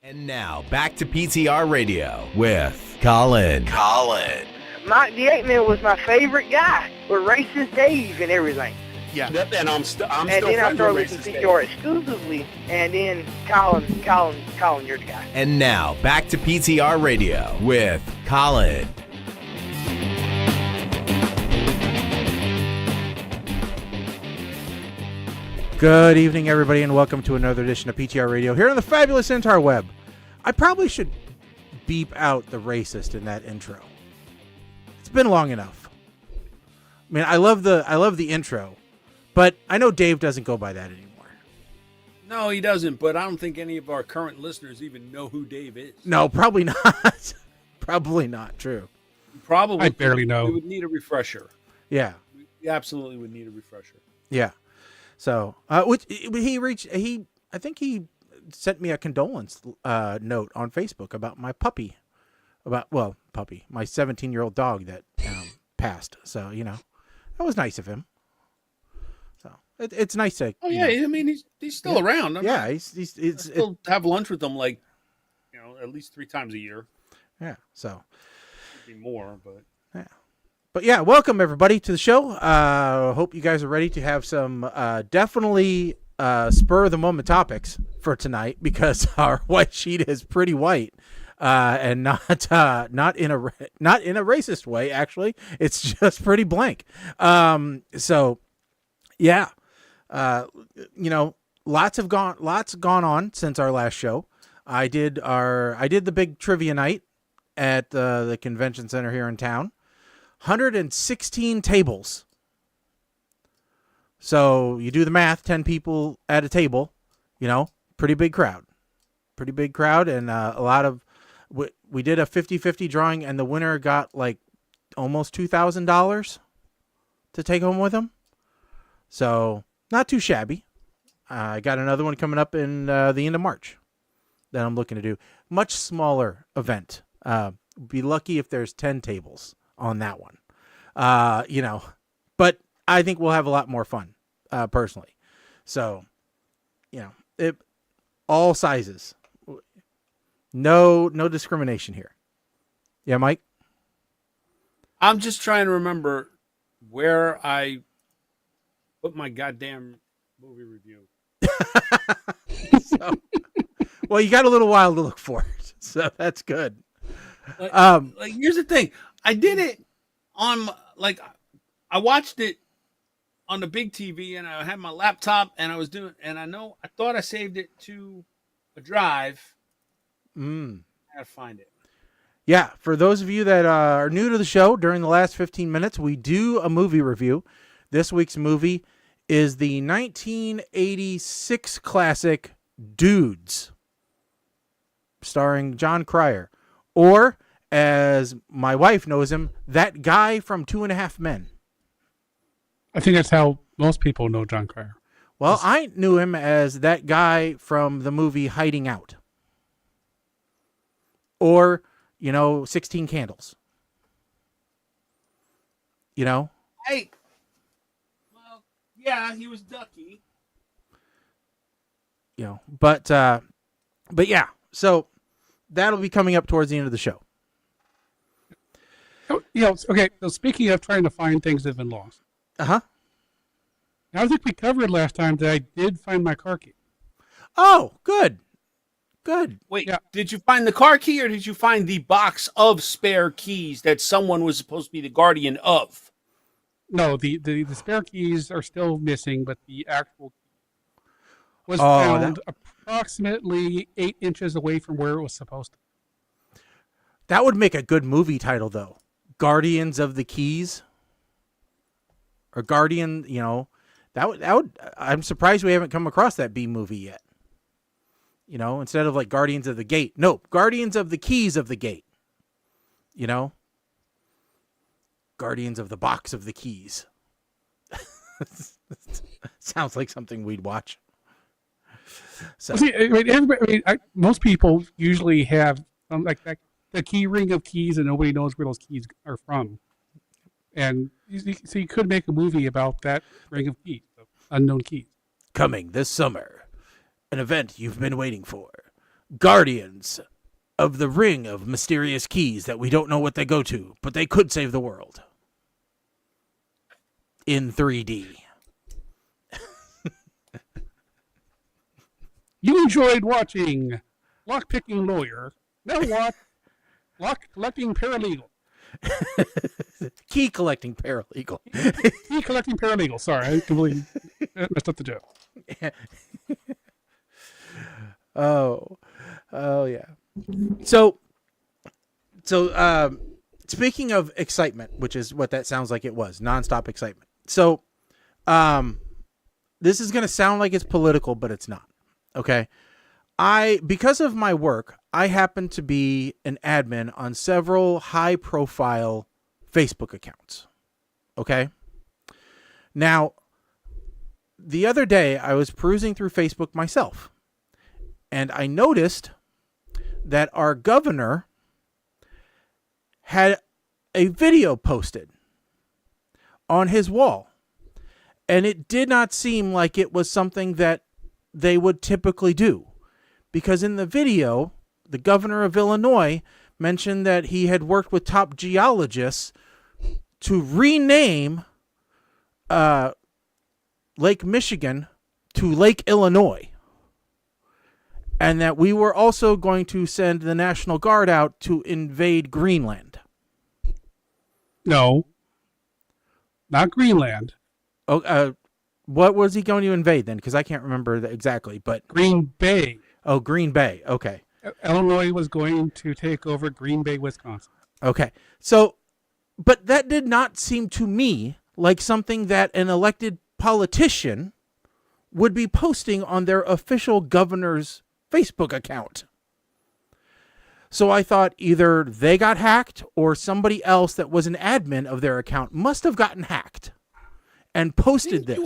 And now, back to PTR Radio with Colin. Mike the 8-Man was my favorite guy. With Racist Dave and everything. Yeah, and I'm still and then I started listening to PTR exclusively, and then Colin, you're the guy. And now, back to PTR Radio with Colin. Good evening, everybody, and welcome to another edition of PTR Radio here on the fabulous interweb. I probably should beep out the racist in that intro. It's been long enough. I mean, I love the intro, but I know Dave doesn't go by that anymore. No, he doesn't, but I don't think any of our current listeners even know who Dave is. No, probably not. Probably not true. Probably. I barely know. We would need a refresher. Yeah. We absolutely would need a refresher. Yeah. So, I think he sent me a condolence note on Facebook about my puppy, my 17-year-old dog that passed. So, that was nice of him. So it's nice to. Oh yeah, I mean he's still around. He's still have lunch with him at least 3 times a year. Yeah. So. Maybe more, but yeah. But yeah, welcome everybody to the show. Hope you guys are ready to have some definitely spur of the moment topics for tonight, because our white sheet is pretty white, and not in a racist way. Actually, it's just pretty blank. So yeah, lots gone on since our last show. I did the big trivia night at the convention center here in town. 116 tables. So you do the math, 10 people at a table, pretty big crowd. And a lot of, we did a 50-50 drawing, and the winner got like almost $2,000 to take home with him. So not too shabby. I got another one coming up in the end of March that I'm looking to do. Much smaller event. Be lucky if there's 10 tables on that one, but I think we'll have a lot more fun, personally. So, all sizes, no discrimination here. Yeah, Mike. I'm just trying to remember where I put my goddamn movie review. Well, you got a little while to look for it, so that's good. Here's the thing. I did it on, I watched it on the big TV, and I had my laptop, and I thought I saved it to a drive. I gotta find it. Yeah, for those of you that are new to the show, during the last 15 minutes, we do a movie review. This week's movie is the 1986 classic Dudes, starring John Cryer. Or, as my wife knows him, that guy from 2.5 Men. I think that's how most people know John Cryer. Well, I knew him as that guy from the movie Hiding Out. Or, 16 Candles. Hey, well, yeah, he was Ducky. But yeah, so that'll be coming up towards the end of the show. Oh, okay. So speaking of trying to find things that have been lost. Uh-huh. I think we covered last time that I did find my car key. Oh, good. Wait, yeah. Did you find the car key, or did you find the box of spare keys that someone was supposed to be the guardian of? No, the spare keys are still missing, but the actual key was found approximately 8 inches away from where it was supposed to. That would make a good movie title, though. Guardians of the Keys. Or Guardian, that would. I'm surprised we haven't come across that B movie yet. Instead of like Guardians of the Gate. No, Guardians of the Keys of the Gate. Guardians of the Box of the Keys. Sounds like something we'd watch. So. See, most people usually have the key ring of keys, and nobody knows where those keys are from. And so you could make a movie about that ring of keys, unknown keys. Coming this summer, an event you've been waiting for. guardians of the ring of mysterious keys that we don't know what they go to, but they could save the world. In 3D. You enjoyed watching Lock-Picking Lawyer. Now watch Lock-Collecting Paralegal. Key collecting paralegal. Key Collecting Paralegal. Sorry, I completely messed up the joke. Oh yeah. So speaking of excitement, which is what that sounds like it was, nonstop excitement. So this is going to sound like it's political, but it's not. Okay. Because of my work, I happen to be an admin on several high profile Facebook accounts. Okay. Now, the other day I was perusing through Facebook myself, and I noticed that our governor had a video posted on his wall, and it did not seem like it was something that they would typically do, because in the video, the governor of Illinois mentioned that he had worked with top geologists to rename Lake Michigan to Lake Illinois, and that we were also going to send the National Guard out to invade Greenland. No, not Greenland. Oh, what was he going to invade then? Because I can't remember exactly, but Green Bay. Oh, Green Bay. Okay. Illinois was going to take over Green Bay, Wisconsin. Okay. So, but that did not seem to me like something that an elected politician would be posting on their official governor's Facebook account. So I thought either they got hacked or somebody else that was an admin of their account must have gotten hacked and posted this.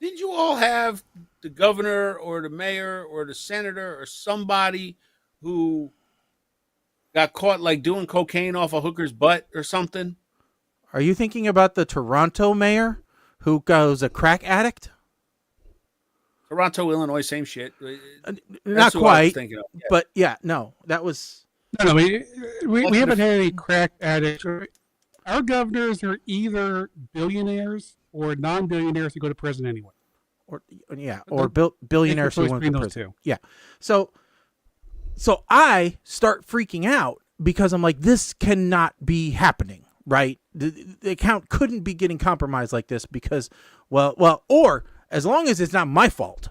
Did you all have the governor or the mayor or the senator or somebody who got caught like doing cocaine off a hooker's butt or something? Are you thinking about the Toronto mayor who goes a crack addict? Toronto, Illinois, same shit. Not quite, but yeah, no, that was... No, we haven't had any crack addicts. Our governors are either billionaires or non-billionaires who go to prison anyway. Or billionaires who went to prison. Two. Yeah. So I start freaking out because I'm like, this cannot be happening, right? The account couldn't be getting compromised like this because, or as long as it's not my fault,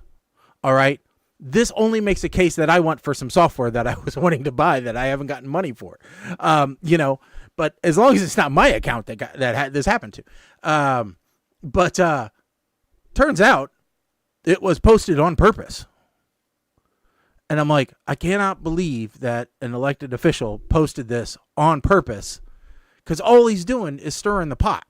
all right, this only makes a case that I want for some software that I was wanting to buy that I haven't gotten money for, but as long as it's not my account this happened to. But turns out it was posted on purpose. And I'm like, I cannot believe that an elected official posted this on purpose, because all he's doing is stirring the pot.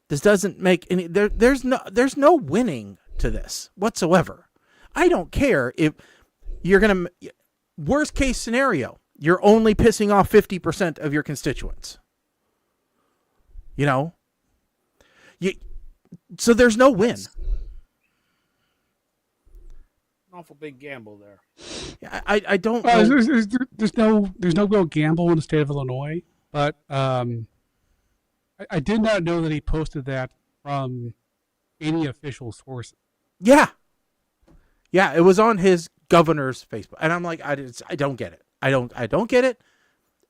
This doesn't make any, there's no winning to this whatsoever. I don't care if you're going to, worst case scenario, you're only pissing off 50% of your constituents. So there's no win. An awful big gamble there. Yeah, I don't know. There's no real gamble in the state of Illinois, but I did not know that he posted that from any official source. Yeah, it was on his governor's Facebook, and I'm like, I don't get it. I don't get it.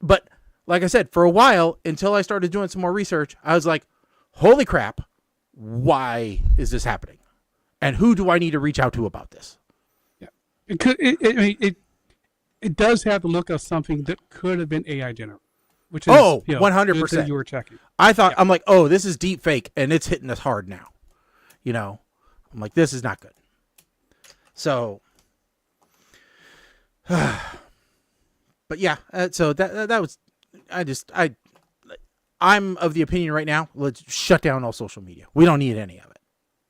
But like I said, for a while, until I started doing some more research, I was like, holy crap, why is this happening? And who do I need to reach out to about this? Yeah, it does have the look of something that could have been AI generated, which is 100%. You were checking. I thought, I'm like, oh, this is deep fake, and it's hitting us hard now. I'm like, this is not good. So, but yeah, so that was, I'm of the opinion right now, let's shut down all social media. We don't need any of it.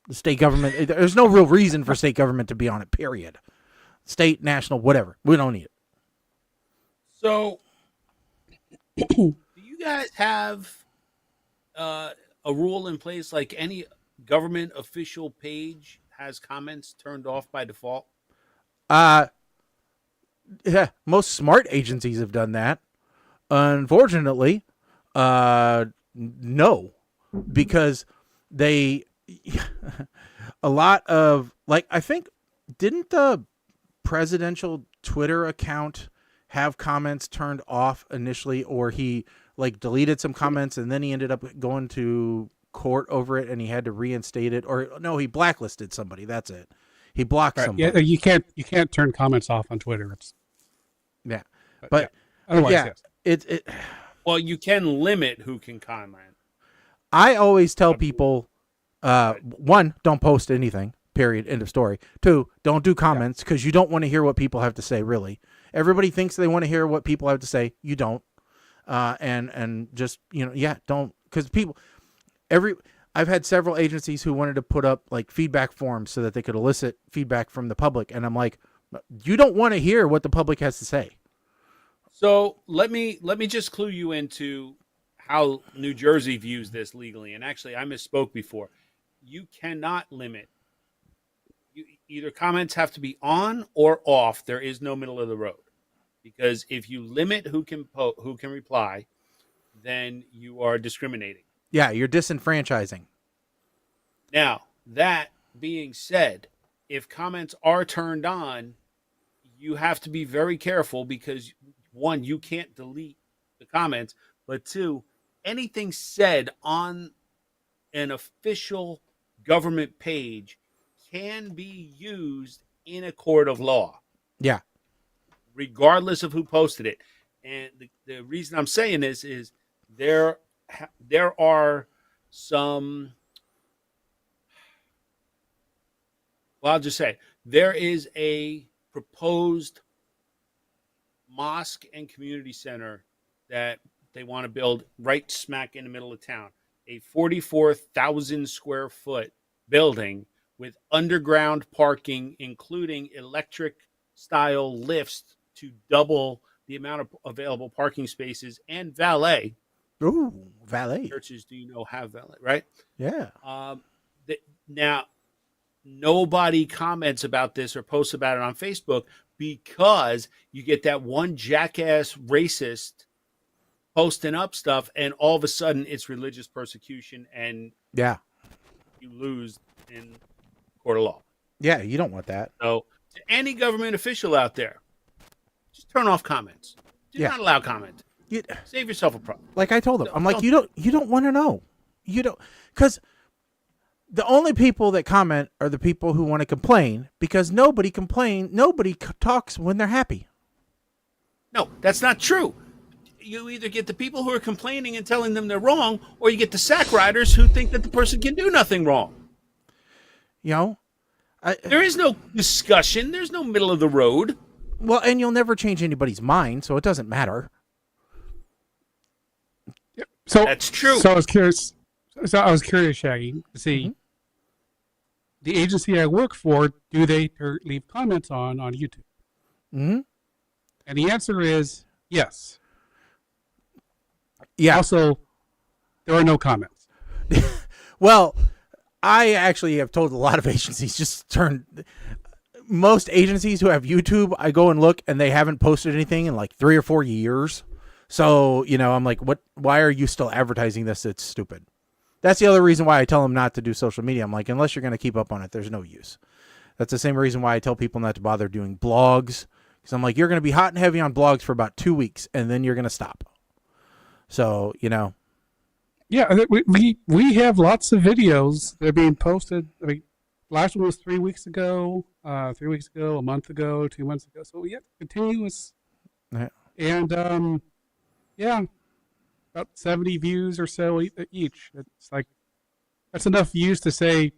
The state government, there's no real reason for state government to be on it, period. State, national, whatever. We don't need it. So, do you guys have a rule in place, like any government official page has comments turned off by default? Yeah, most smart agencies have done that. Unfortunately, no, because they a lot of I think didn't the presidential Twitter account have comments turned off initially, or he deleted some comments and then he ended up going to court over it and he had to reinstate it, or no, he blacklisted somebody. That's it. He blocked somebody. Yeah, you can't turn comments off on Twitter. Yeah, but yeah. Otherwise, yeah, yes. Well, you can limit who can comment. I always tell people, one, don't post anything. Period. End of story. 2, don't do comments because you don't want to hear what people have to say. Really, everybody thinks they want to hear what people have to say. You don't, and just don't, because I've had several agencies who wanted to put up feedback forms so that they could elicit feedback from the public, and I'm like, you don't want to hear what the public has to say. So let me just clue you into how New Jersey views this legally. And actually, I misspoke before. You cannot limit. Either comments have to be on or off. There is no middle of the road, because if you limit who can reply, then you are discriminating. Yeah, you're disenfranchising. Now, that being said, if comments are turned on, you have to be very careful because, 1, you can't delete the comments, but 2, anything said on an official government page can be used in a court of law. Yeah. Regardless of who posted it. And the reason I'm saying this is there are some, well, I'll just say there is a proposed mosque and community center that they want to build right smack in the middle of town. A 44,000 square foot building with underground parking, including electric style lifts to double the amount of available parking spaces, and valet. Ooh, valet. Churches, do you know, have valet, right? Yeah. Now, nobody comments about this or posts about it on Facebook because you get that one jackass racist posting up stuff, and all of a sudden it's religious persecution, and yeah, you lose in court of law. Yeah, you don't want that. So, to any government official out there, just turn off comments. Do not allow comment. Save yourself a problem. Like I told them, I'm like, you don't want to know. You don't, because the only people that comment are the people who want to complain, because nobody talks when they're happy. No, that's not true. You either get the people who are complaining and telling them they're wrong, or you get the sack riders who think that the person can do nothing wrong. You know, there is no discussion. There's no middle of the road. Well, and you'll never change anybody's mind, so it doesn't matter. Yep. So that's true. So I was curious, Shaggy, to see the agency I work for. Do they leave comments on YouTube? Mm-hmm. And the answer is yes. Yeah. Also, there are no comments. Well, I actually have told a lot of agencies just turn. Most agencies who have YouTube, I go and look, and they haven't posted anything in like 3 or 4 years. So, I'm like, what? Why are you still advertising this? It's stupid. That's the other reason why I tell them not to do social media. I'm like, unless you're going to keep up on it, there's no use. That's the same reason why I tell people not to bother doing blogs. Because I'm like, you're going to be hot and heavy on blogs for about 2 weeks, and then you're going to stop. So, Yeah, we have lots of videos that are being posted. I mean, last one was 3 weeks ago, a month ago, 2 months ago. So, yeah, continuous. Yeah. And, about 70 views or so each. It's like, that's enough views to say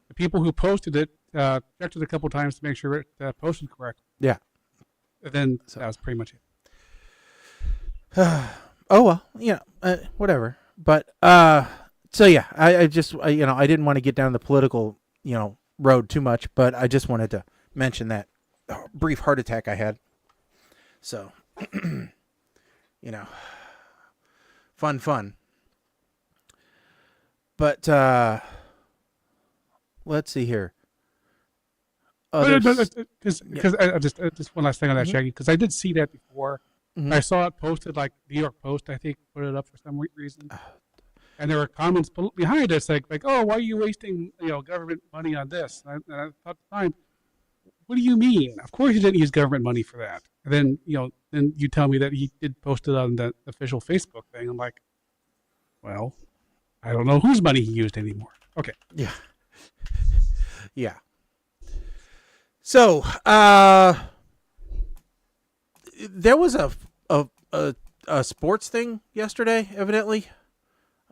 the people who posted it checked it a couple times to make sure it posted correctly. Yeah. And then that was pretty much it. Oh, well, whatever. But, so yeah, I just, I didn't want to get down the political, road too much, but I just wanted to mention that brief heart attack I had. So, fun. But, let's see here. Because I just one last thing on that, Shaggy, because I did see that before. Mhm. I saw it posted, like New York Post, I think, put it up for some reason, and there were comments behind us like, oh, why are you wasting government money on this? And I thought at the time, what do you mean? Of course you didn't use government money for that. And then then you tell me that he did post it on the official Facebook thing. I'm like, well, I don't know whose money he used anymore. Okay. Yeah. Yeah. So, there was a sports thing yesterday, evidently.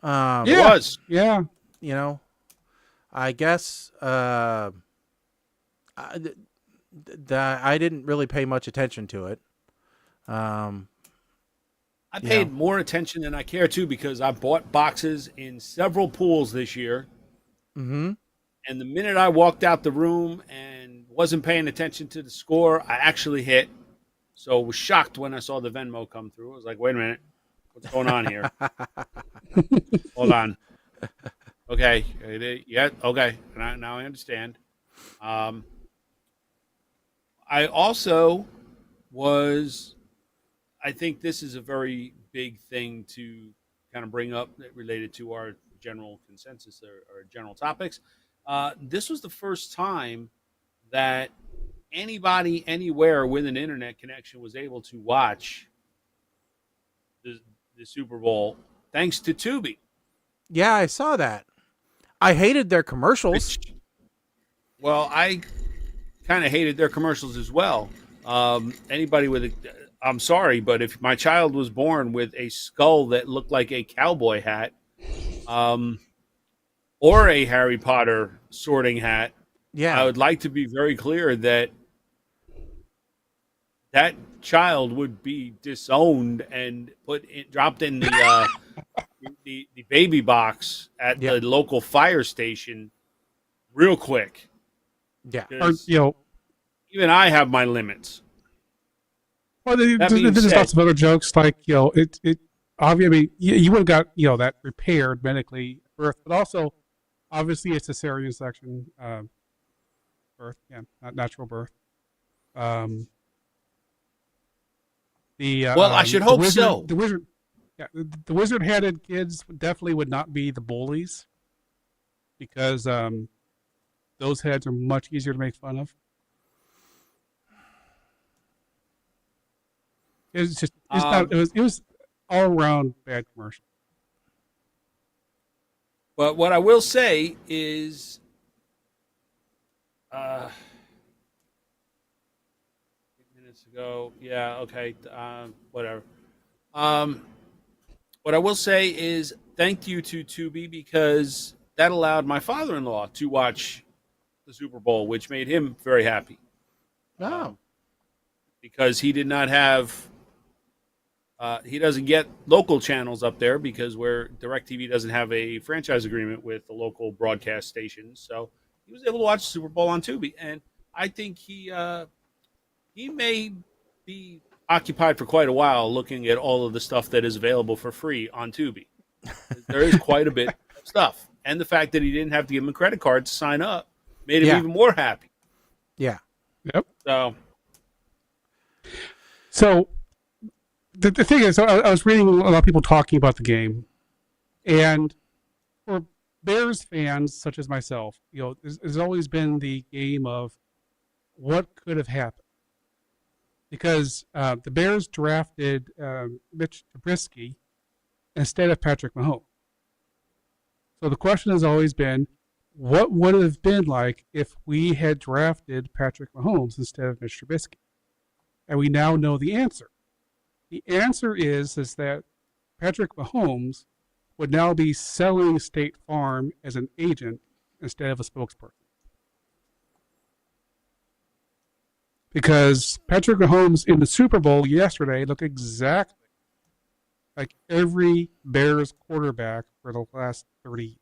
Yeah. It was. Yeah. I guess I didn't really pay much attention to it. I paid more attention than I care to because I bought boxes in several pools this year. Mm-hmm. And the minute I walked out the room and wasn't paying attention to the score, I actually hit. So I was shocked when I saw the Venmo come through. I was like, wait a minute. What's going on here? Hold on. Okay. Yeah. Okay. Now I understand. I also I think this is a very big thing to kind of bring up related to our general consensus or general topics. This was the first time that anybody anywhere with an internet connection was able to watch the Super Bowl thanks to Tubi. Yeah, I saw that. I hated their commercials. Well, I kind of hated their commercials as well. Anybody I'm sorry, but if my child was born with a skull that looked like a cowboy hat, or a Harry Potter sorting hat, Yeah. I would like to be very clear that that child would be disowned and dropped in the the baby box at the local fire station real quick. Yeah. Or, Even I have my limits. well, there's lots of other jokes like it obviously you would have got that repaired medically at birth, but also obviously it's a cesarean section birth, not natural birth. I should hope so. The wizard, the wizard-headed kids definitely would not be the bullies because those heads are much easier to make fun of. It was all around bad commercial. But what I will say is, minutes ago, whatever. What I will say is thank you to Tubi because that allowed my father-in-law to watch the Super Bowl, which made him very happy. Oh. Because he did not have. He doesn't get local channels up there because DirecTV doesn't have a franchise agreement with the local broadcast stations. So he was able to watch the Super Bowl on Tubi. And I think he may be occupied for quite a while looking at all of the stuff that is available for free on Tubi. There is quite a bit of stuff. And the fact that he didn't have to give him a credit card to sign up made him even more happy. Yeah. Yep. So the thing is, I was reading a lot of people talking about the game, and for Bears fans such as myself, there's always been the game of what could have happened. Because the Bears drafted Mitch Trubisky instead of Patrick Mahomes. So the question has always been, what would it have been like if we had drafted Patrick Mahomes instead of Mitch Trubisky? And we now know the answer. The answer is that Patrick Mahomes would now be selling State Farm as an agent instead of a spokesperson. Because Patrick Mahomes in the Super Bowl yesterday looked exactly like every Bears quarterback for the last 30 years.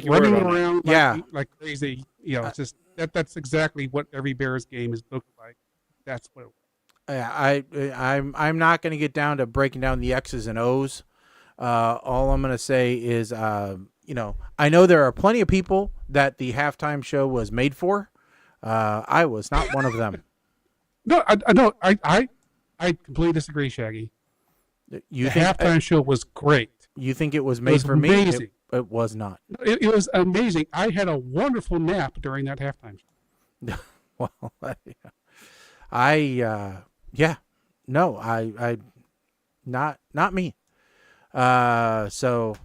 Running around like crazy, it's just that's exactly what every Bears game has looked like. That's what it was. Yeah, I'm not going to get down to breaking down the X's and O's. All I'm going to say is, I know there are plenty of people that the halftime show was made for. I was not one of them. No, I completely disagree, Shaggy. The halftime show was great. You think it was made for me? Amazing. It was not. It was amazing. I had a wonderful nap during that halftime show. Well, I not me. So,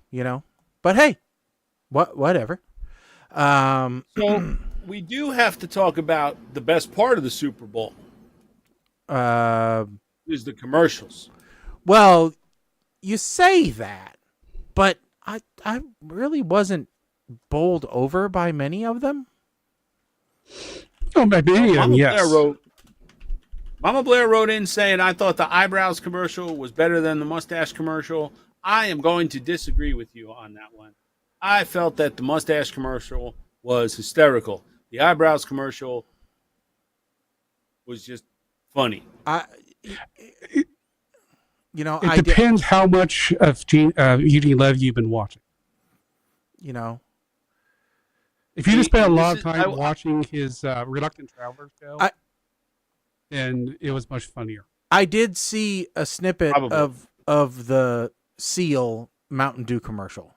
but hey, whatever. So we do have to talk about the best part of the Super Bowl. Is the commercials. Well, you say that, but I really wasn't bowled over by many of them. Oh, by many of them, yes. Mama Blair wrote in saying, I thought the eyebrows commercial was better than the mustache commercial. I am going to disagree with you on that one. I felt that the mustache commercial was hysterical. The eyebrows commercial was just funny. It depends how much of Eugene Levy you've been watching. If you just spent a lot of time watching his Reluctant Traveler show, then it was much funnier. I did see a snippet of the Seal Mountain Dew commercial,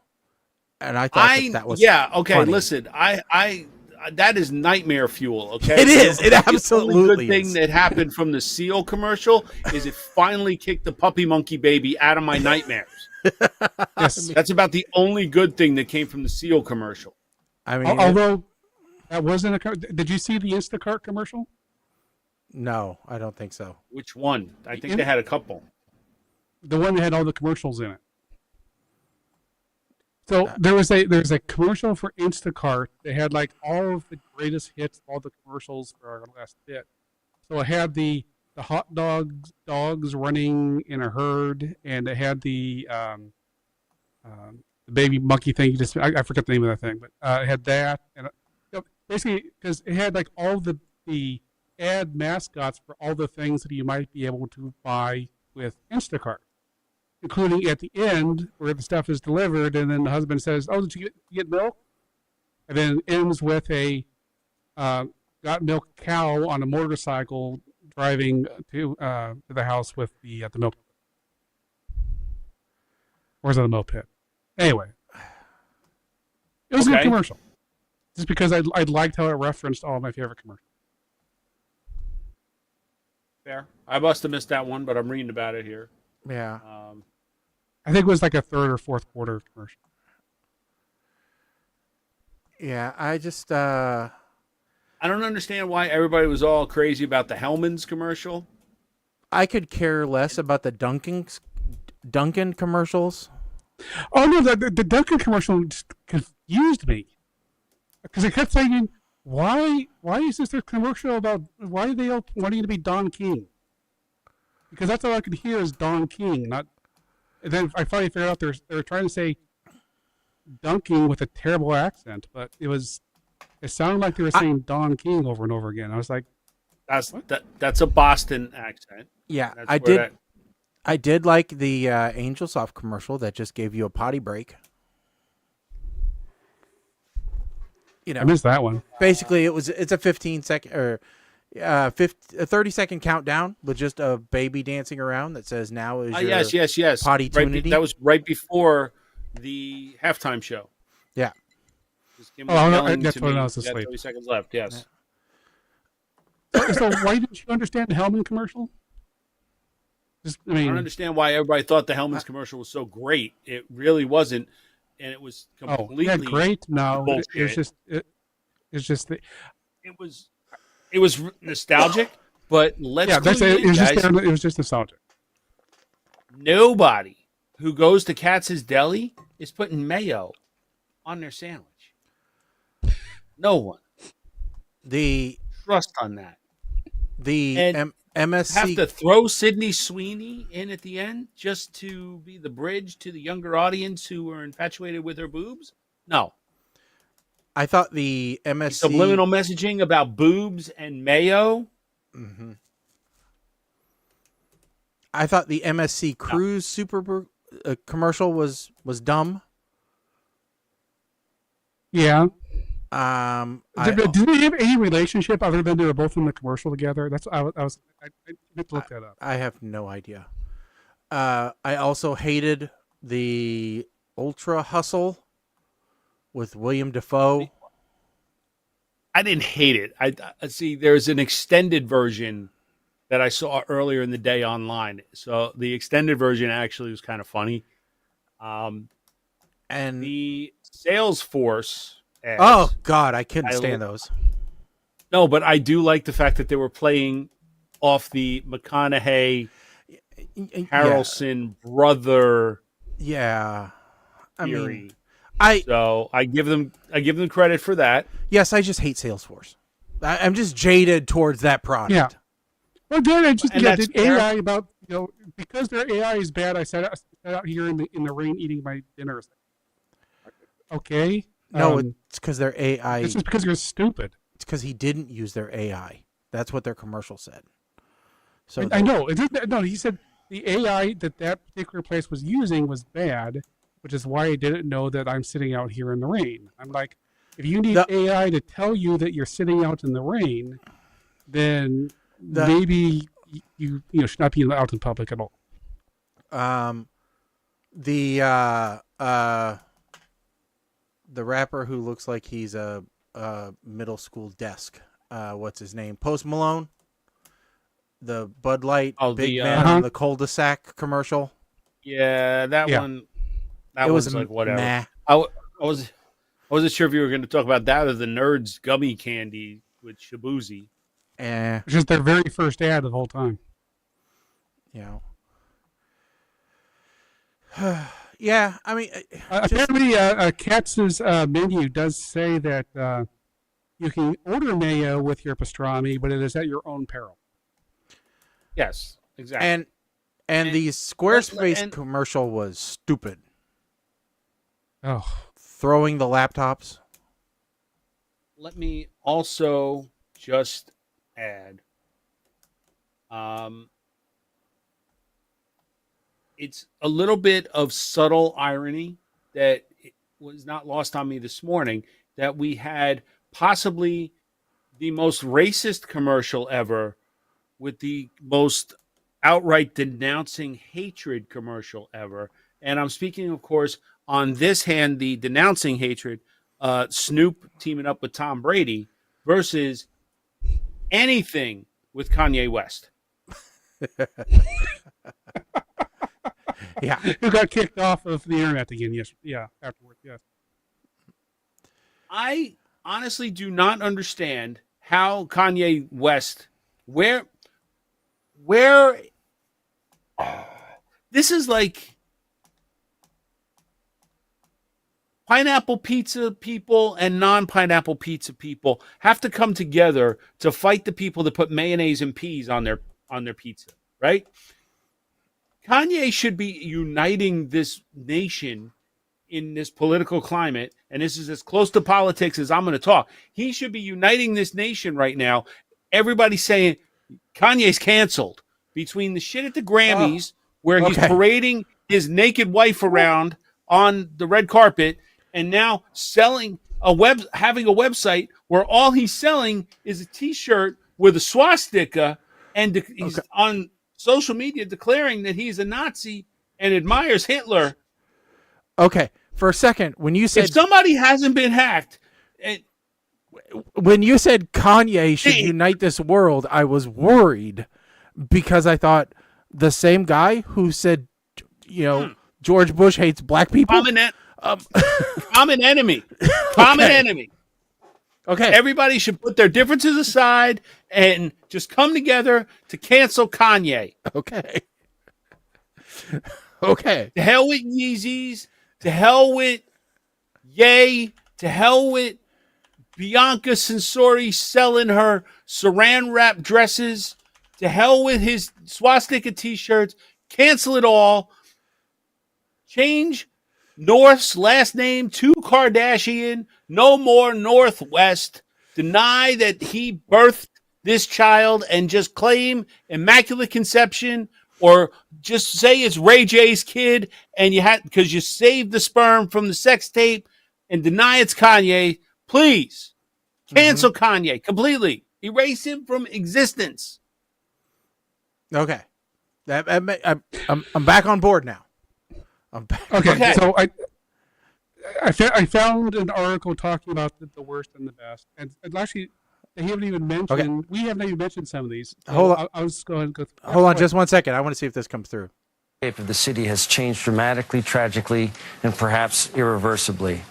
and I thought that was funny. Listen, I that is nightmare fuel. Okay, it is. It absolutely the good thing that happened from the Seal commercial is it finally kicked the puppy monkey baby out of my nightmares. Yes, that's about the only good thing that came from the Seal commercial. I mean, although that wasn't did you see the Instacart commercial? No, I don't think so. Which one? I think they had a couple. The one that had all the commercials in it. So there's a commercial for Instacart. They had like all of the greatest hits, all the commercials for our last bit. So it had the hot dogs running in a herd, and it had the baby monkey thing. I forgot the name of that thing, but it had that, and basically because it had like all the ad mascots for all the things that you might be able to buy with Instacart, including at the end where the stuff is delivered, and then the husband says, "Oh, did you get milk?" And then it ends with a got milk cow on a motorcycle driving to the house with the milk. Or is it a milk pit? Anyway, it was a good commercial. Just because I liked how it referenced all of my favorite commercials. Fair. I must have missed that one, but I'm reading about it here. Yeah. I think it was like a third or fourth quarter commercial. Yeah, I just I don't understand why everybody was all crazy about the Hellman's commercial. I could care less about the Dunkin' commercials. Oh no, the Dunkin' commercial just confused me because I kept thinking, why is this a commercial about why are they all wanting to be Don King? Because that's all I could hear is Don King, not. And then I finally figured out they're trying to say dunking with a terrible accent, but it sounded like they were saying Don King over and over again. I was like, that's a Boston accent. Yeah, That's I did like the Angel Soft commercial that just gave you a potty break. I missed that one. Basically, it's a 15-second or a 30-second countdown with just a baby dancing around that says "Now is your yes potty tunity." That was right before the halftime show. Yeah. That's when I was asleep. 30 seconds left. Yes. So why didn't you understand the Hellman commercial? I don't understand why everybody thought the Hellman's commercial was so great. It really wasn't, and it was completely great. No, bullshit. It was nostalgic, but it was just nostalgic. Nobody who goes to Katz's Deli is putting mayo on their sandwich. No one. Trust on that. MSC have to throw Sydney Sweeney in at the end just to be the bridge to the younger audience who are infatuated with her boobs? No. I thought the MSC subliminal messaging about boobs and mayo. Mm-hmm. I thought the MSC Cruise Super commercial was dumb. Yeah. I, Do they have any relationship other than they were both in the commercial together? I meant to look that up. I have no idea. I also hated the Ultra Hustle with William Dafoe. I didn't hate it. I see. There's an extended version that I saw earlier in the day online. So the extended version actually was kind of funny. And the Salesforce ads, oh god, I couldn't stand those. No, but I do like the fact that they were playing off the McConaughey Harrelson brother. Yeah, theory. I give them credit for that. Yes, I just hate Salesforce. I'm just jaded towards that product. Yeah. Well, then I just did fair. AI about because their AI is bad. I sat out here in the rain eating my dinner. Okay. No, it's because their AI. It's just because you're stupid. It's because he didn't use their AI. That's what their commercial said. So I know. No, he said the AI that particular place was using was bad, which is why I didn't know that I'm sitting out here in the rain. I'm like, if you need AI to tell you that you're sitting out in the rain, then maybe you should not be out in public at all. The rapper who looks like he's a middle school desk. What's his name? Post Malone. The Bud Light big man on the cul-de-sac commercial. Yeah, that one. That was like whatever. Meh. I wasn't sure if you were going to talk about that or the Nerds gummy candy with Shabuzi. Which is their very first ad of the whole time. Yeah, I mean, apparently, Katz's menu does say that you can order mayo with your pastrami, but it is at your own peril. Yes, exactly. And the Squarespace commercial was stupid. Oh, throwing the laptops. Let me also just add. It's a little bit of subtle irony that was not lost on me this morning that we had possibly the most racist commercial ever with the most outright denouncing hatred commercial ever. And I'm speaking, of course, on this hand, the denouncing hatred, Snoop teaming up with Tom Brady versus anything with Kanye West. Yeah, who got kicked off of the internet again? Yes, yeah, afterwards. Yes. I honestly do not understand how Kanye West, where this is like pineapple pizza people and non-pineapple pizza people have to come together to fight the people that put mayonnaise and peas on their pizza, right? Kanye should be uniting this nation in this political climate, and this is as close to politics as I'm going to talk. He should be uniting this nation right now. Everybody's saying Kanye's canceled between the shit at the Grammys where he's parading his naked wife around on the red carpet and now having a website where all he's selling is a T-shirt with a swastika and he's on social media declaring that he's a Nazi and admires Hitler. Okay, for a second, when you said if somebody hasn't been hacked, when you said Kanye should unite this world, I was worried because I thought the same guy who said, George Bush hates black people. Common enemy. Common enemy. Okay. Everybody should put their differences aside and just come together to cancel Kanye. Okay. Okay. To hell with Yeezys. To hell with Ye. To hell with Bianca Censori selling her saran wrap dresses. To hell with his swastika t-shirts. Cancel it all. Change North's last name to Kardashian. No more Northwest. Deny that he birthed this child and just claim immaculate conception, or just say it's Ray J's kid and you had because you saved the sperm from the sex tape and deny it's Kanye, please cancel Kanye completely. Erase him from existence. Okay. I'm back on board now. I'm back. Okay. So I found an article talking about the worst and the best, and actually they haven't even mentioned. Okay. We haven't even mentioned some of these. So Hold on. I'll just go ahead and go. Hold on just 1 second. I want to see if this comes through. The shape of the city has changed dramatically, tragically, and perhaps irreversibly.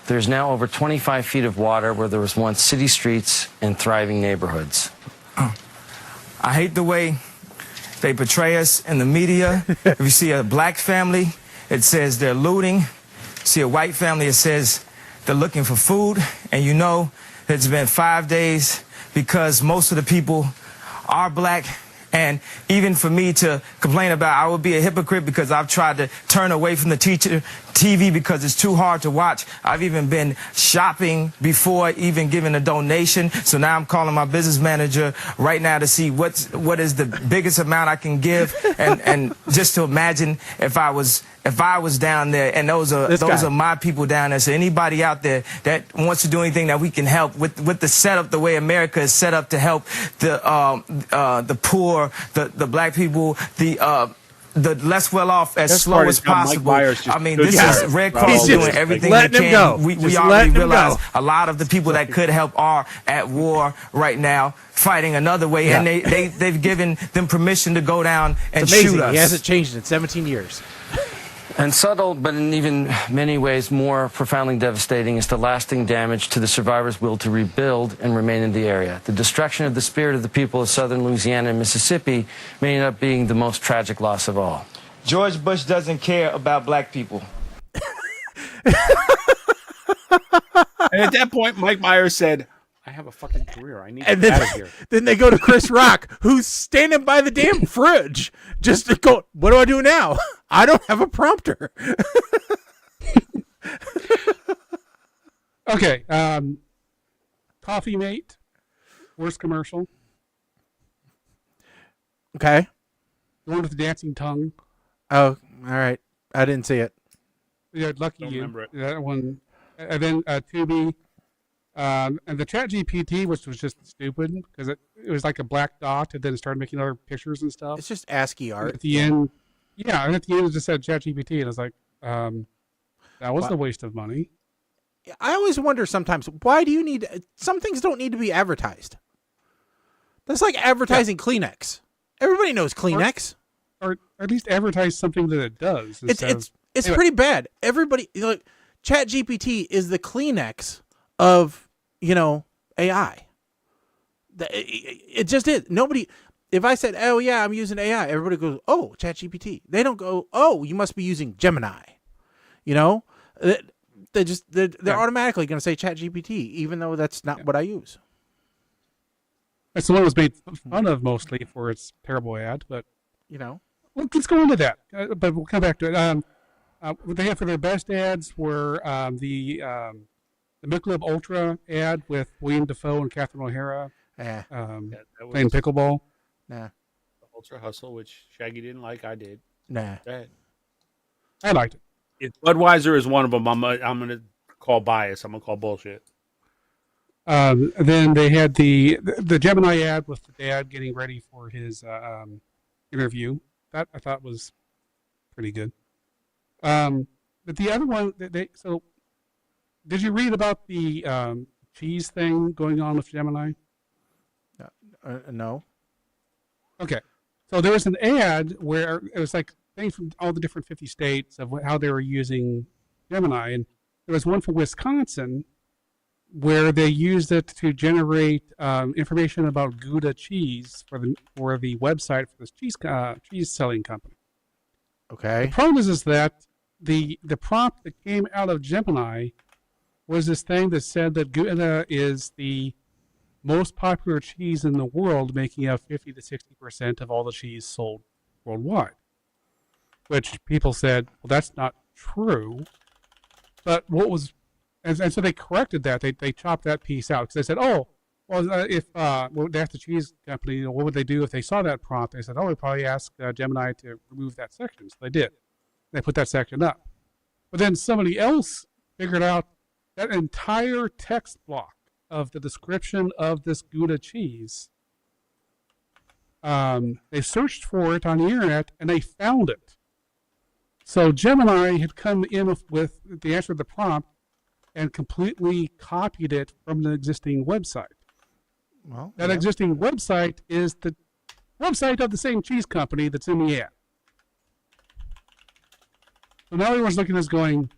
There's now over 25 feet of water where there was once city streets and thriving neighborhoods. I hate the way they portray us in the media. If you see a black family, it says they're looting. See a white family, it says they're looking for food. And you know it's been 5 days because most of the people are black. And even for me to complain about, I would be a hypocrite because I've tried to turn away from the TV because it's too hard to watch. I've even been shopping before even giving a donation. So now I'm calling my business manager right now to see what is the biggest amount I can give, and just to imagine if I was down there, and those are my people down there. So anybody out there that wants to do anything that we can help with the setup, the way America is set up to help the poor, the black people, the less well off as slow as possible. I mean, this is Red Cross doing everything they can. We already realize a lot of the people that could help are at war right now, fighting another way, and they've given them permission to go down and shoot us. He hasn't changed in 17 years. And subtle, but in even many ways more profoundly devastating, is the lasting damage to the survivors' will to rebuild and remain in the area. The destruction of the spirit of the people of southern Louisiana and Mississippi may end up being the most tragic loss of all. George Bush doesn't care about black people. And at that point, Mike Myers said, I have a fucking career. I need to get out of here. Then they go to Chris Rock, who's standing by the damn fridge, just to go, what do I do now? I don't have a prompter. Okay. Coffee Mate, worst commercial. Okay. The one with the dancing tongue. Oh, all right. I didn't see it. Yeah, lucky Don't you. remember it. That one. And then Tubi. And the Chat GPT, which was just stupid because it was like a black dot, and then it started making other pictures and stuff. It's just ASCII And art. at the end, and at the end it just said Chat GPT, and I was like, that was a waste of money. I always wonder sometimes, why do you need, some things don't need to be advertised. That's like advertising Kleenex. Everybody knows Kleenex. Or at least advertise something that it does. It's Anyway. pretty bad. Everybody, like, Chat GPT is the Kleenex of, AI. It just is. Nobody, if I said, oh yeah, I'm using AI, everybody goes, oh, ChatGPT. They don't go, oh, you must be using Gemini. They're automatically going to say ChatGPT, even though that's not what I use. That's the one that was made fun of mostly for its terrible ad, but Well, let's go into that. But we'll come back to it. What they had for their best ads were the Michelob Ultra ad with William Dafoe and Catherine O'Hara That was playing pickleball. nah. the Ultra Hustle, which Shaggy didn't like. I did. Nah. Go ahead. I liked it. If Budweiser is one of them, I'm going to call bias. I'm going to call bullshit. Then they had the Gemini ad with the dad getting ready for his interview. That I thought was pretty good. But the other one, so did you read about the cheese thing going on with Gemini? No. Okay. So there was an ad where it was like things from all the different 50 states of how they were using Gemini. And there was one from Wisconsin where they used it to generate information about Gouda cheese for the website for this cheese selling company. Okay. The problem is that the prompt that came out of Gemini was this thing that said that Gouda is the most popular cheese in the world, making up 50 to 60% of all the cheese sold worldwide. Which people said, well, that's not true. But what was, and so they corrected that. They chopped that piece out because they said, oh, well, they asked the cheese company, what would they do if they saw that prompt? They said, oh, we'd probably ask Gemini to remove that section. So they did. They put that section up. But then somebody else figured out that entire text block of the description of this Gouda cheese, they searched for it on the internet and they found it. So Gemini had come in with the answer to the prompt and completely copied it from the existing website. Well, that existing website is the website of the same cheese company that's in the ad. So now everyone's looking at this going,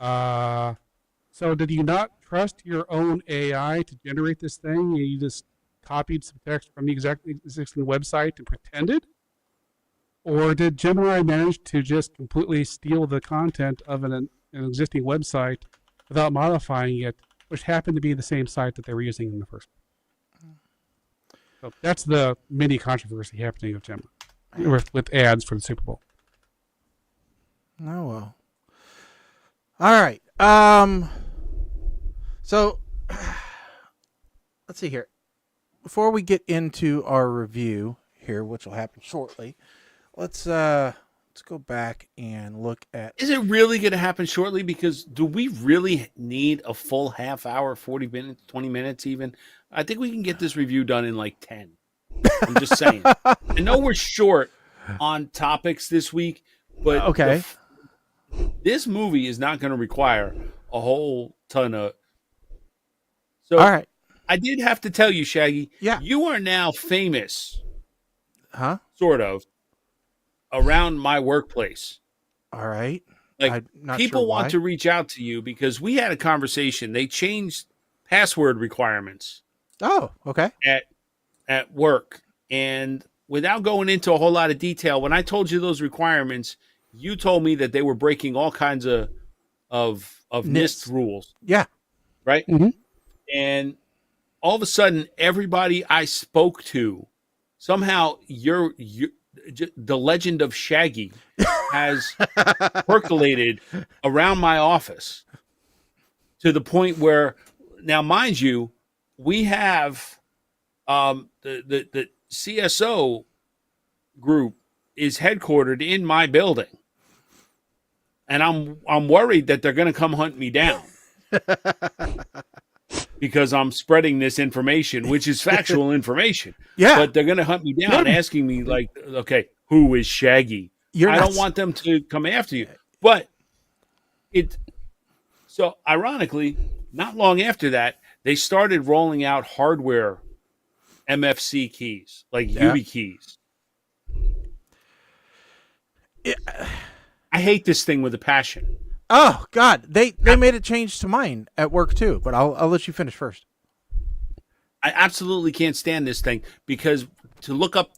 so did you not trust your own AI to generate this thing and you just copied some text from the existing website and pretended? Or did Gemini manage to just completely steal the content of an existing website without modifying it, which happened to be the same site that they were using in the first place? So that's the mini controversy happening with Gemini, with ads for the Super Bowl. Oh, well. All right. So let's see here. Before we get into our review here, which will happen shortly, let's go back and look at. Is it really going to happen shortly? Because do we really need a full half hour, 40 minutes, 20 minutes even? I think we can get this review done in like 10. I'm just saying. I know we're short on topics this week, but okay. This movie is not going to require a whole ton of. So all right. I did have to tell you, Shaggy. Yeah. You are now famous. Huh? Sort of. Around my workplace. All right. Like people want to reach out to you because we had a conversation. They changed password requirements. Oh, okay. At work. And without going into a whole lot of detail, when I told you those requirements, you told me that they were breaking all kinds of NIST rules. Yeah. Right? Mm-hmm. And all of a sudden, everybody I spoke to, somehow the legend of Shaggy has percolated around my office to the point where, now, mind you, we have the CSO group is headquartered in my building, and I'm worried that they're going to come hunt me down because I'm spreading this information, which is factual information. Yeah, but they're going to hunt me down, asking me like, okay, who is Shaggy? I don't want them to come after you, but so ironically, not long after that, they started rolling out hardware MFC keys, like YubiKeys. I hate this thing with a passion. Oh God, they made a change to mine at work too, but I'll let you finish first. I absolutely can't stand this thing because to look up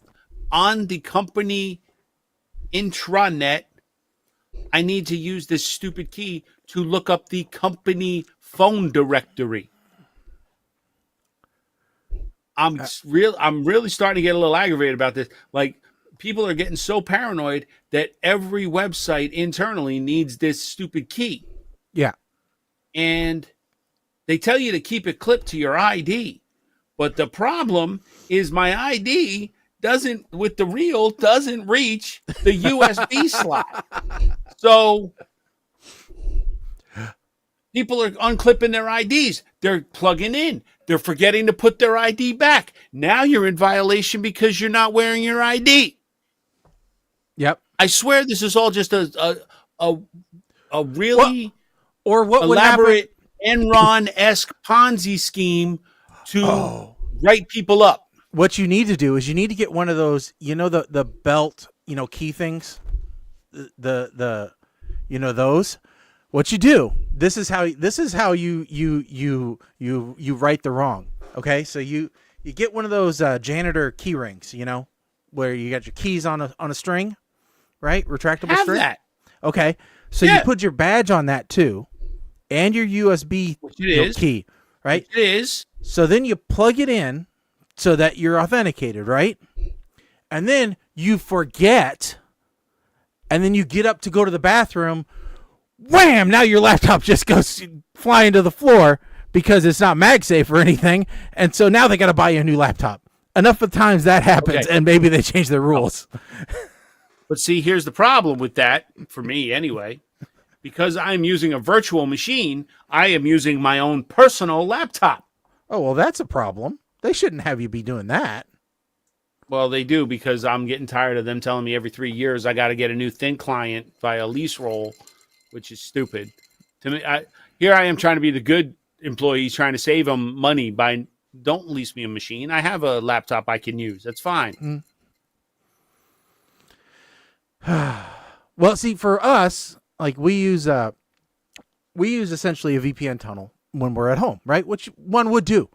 on the company intranet, I need to use this stupid key to look up the company phone directory. I'm really starting to get a little aggravated about this. Like, people are getting so paranoid that every website internally needs this stupid key. Yeah. And they tell you to keep it clipped to your ID. But the problem is my ID doesn't reach the USB slot. So people are unclipping their IDs. They're plugging in. They're forgetting to put their ID back. Now you're in violation because you're not wearing your ID. Yep. I swear this is all just a really elaborate Enron-esque Ponzi scheme to write people up. What you need to do is you need to get one of those, the belt, key things, the those. What you do? This is how you right the wrong. Okay, so you get one of those janitor key rings, where you got your keys on a string, right? Retractable Have string. That. Okay, so you put your badge on that too, and your USB key, right? It is. So then you plug it in so that you're authenticated, right? And then you forget, and then you get up to go to the bathroom. Wham! Now your laptop just goes flying to the floor because it's not MagSafe or anything, and so now they got to buy you a new laptop. Enough of times that happens, and maybe they change their rules. But see, here's the problem with that, for me anyway, because I'm using a virtual machine, I am using my own personal laptop. Oh, well, that's a problem. They shouldn't have you be doing that. Well, they do, because I'm getting tired of them telling me every 3 years I got to get a new thin client via lease roll, which is stupid. To me, here I am trying to be the good employees, trying to save them money by don't lease me a machine. I have a laptop I can use. That's fine. Well, see, for us, like we use essentially a VPN tunnel when we're at home, right? Which one would do.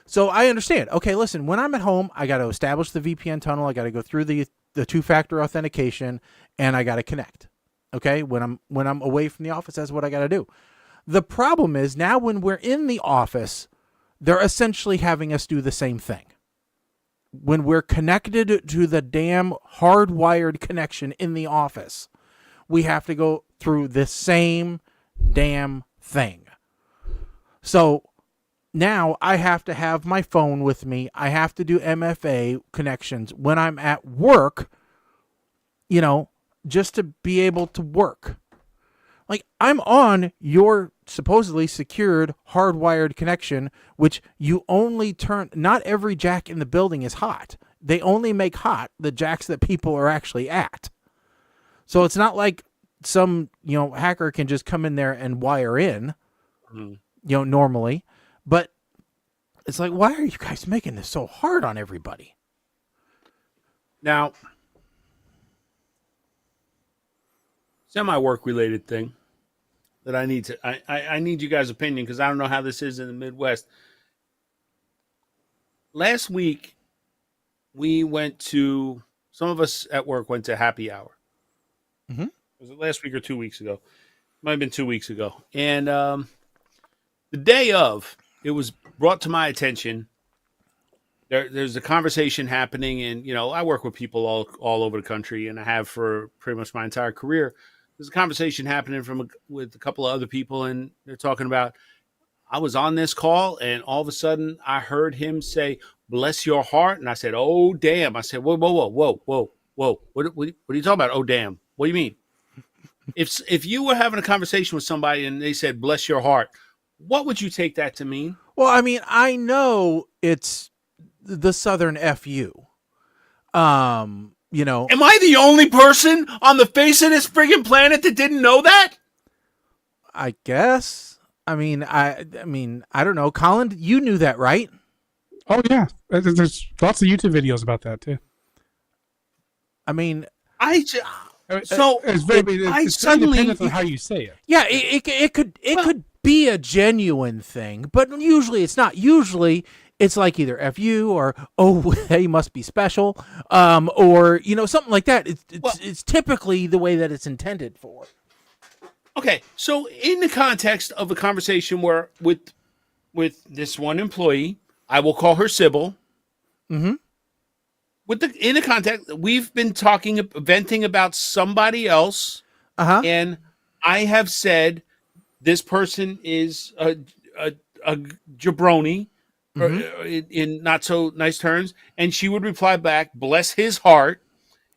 So I understand. Okay, listen, when I'm at home, I got to establish the VPN tunnel. I got to go through the two-factor authentication, and I got to connect. Okay, when I'm away from the office, that's what I got to do. The problem is now when we're in the office, they're essentially having us do the same thing. When we're connected to the damn hardwired connection in the office, we have to go through the same damn thing. So now I have to have my phone with me. I have to do MFA connections when I'm at work, just to be able to work. Like, I'm on your supposedly secured hardwired connection, which you only turn. Not every jack in the building is hot. They only make hot the jacks that people are actually at. So it's not like some, hacker can just come in there and wire in, normally. But it's like, why are you guys making this so hard on everybody? Now, semi-work related thing that I need I need you guys' opinion, because I don't know how this is in the Midwest. Last week, some of us at work went to happy hour. Mm-hmm. Was it last week or 2 weeks ago? Might have been 2 weeks ago. And the day of, it was brought to my attention. There's a conversation happening, and I work with people all over the country, and I have for pretty much my entire career. There's a conversation happening with a couple of other people, and they're talking about, I was on this call, and all of a sudden I heard him say, "Bless your heart," and I said, "Oh damn!" I said, "Whoa, whoa, whoa, whoa, whoa! What are you talking about? Oh damn! What do you mean?" If you were having a conversation with somebody and they said, "Bless your heart," what would you take that to mean? Well, I mean, I know it's the Southern FU. Am I the only person on the face of this friggin' planet that didn't know that? I guess. I mean, I don't know. Colin, you knew that, right? Oh, yeah. There's lots of YouTube videos about that, too. I mean, it's suddenly dependent on how you say it. Yeah, it could be a genuine thing, but usually it's not. Usually it's like either FU or, oh, they must be special, or something like that. It's typically the way that it's intended for. Okay, so in the context of a conversation where with this one employee, I will call her Sybil. Mm-hmm. In the context, we've been venting about somebody else, and I have said this person is a jabroni, in not so nice terms, and she would reply back, "Bless his heart,"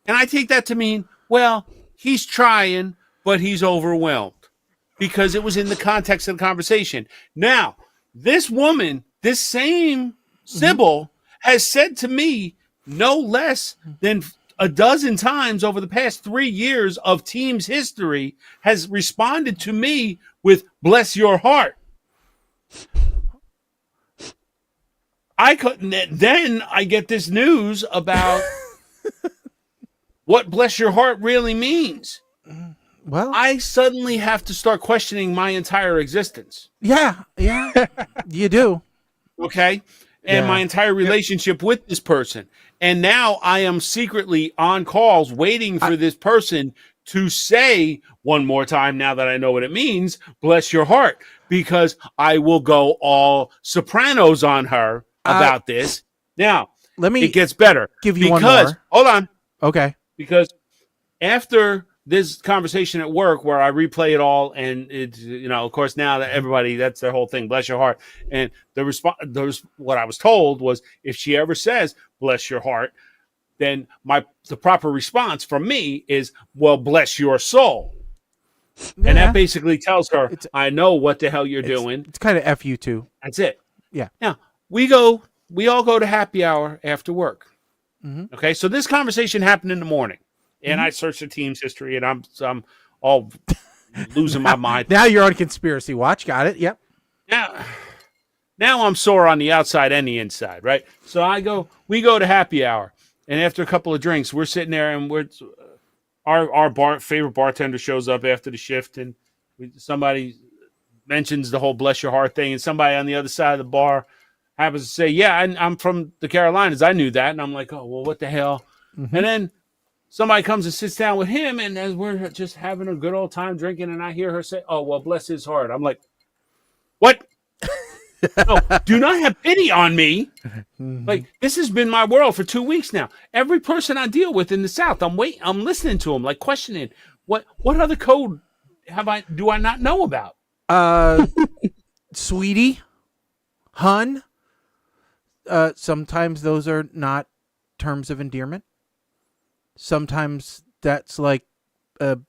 and I take that to mean, well, he's trying, but he's overwhelmed, because it was in the context of the conversation. Now, this woman, this same Sybil, has said to me no less than a dozen times over the past 3 years of Teams history, has responded to me with "Bless your heart." Then I get this news about what "bless your heart" really means. Well, I suddenly have to start questioning my entire existence. Yeah, you do. Okay? And my entire relationship with this person. And now I am secretly on calls waiting for this person to say one more time, now that I know what it means, "Bless your heart," because I will go all Sopranos on her about this. Now, it gets better. Give you one more. Hold on. Okay. Because after this conversation at work where I replay it all, and it's, of course, now that everybody, that's their whole thing, "Bless your heart." And what I was told was, if she ever says "Bless your heart," then the proper response from me is, "Well, bless your soul." And that basically tells her, I know what the hell you're doing. It's kind of F you too. That's it. Yeah. Now, we all go to happy hour after work. Mm-hmm. Okay, so this conversation happened in the morning. And I searched the team's history, and I'm all losing my mind. Now you're on Conspiracy Watch. Got it. Yep. Now I'm sore on the outside and the inside, right? So we go to happy hour, and after a couple of drinks, we're sitting there, and our favorite bartender shows up after the shift, and somebody mentions the whole bless your heart thing, and somebody on the other side of the bar happens to say, yeah, I'm from the Carolinas. I knew that. And I'm like, oh, well, what the hell? Mm-hmm. And then somebody comes and sits down with him, and as we're just having a good old time drinking, and I hear her say, oh, well, bless his heart. I'm like, what? No, do not have pity on me. Mm-hmm. Like, this has been my world for 2 weeks now. Every person I deal with in the South, I'm listening to them, like questioning, what other code do I not know about? Sweetie, hun. Sometimes those are not terms of endearment. Sometimes that's like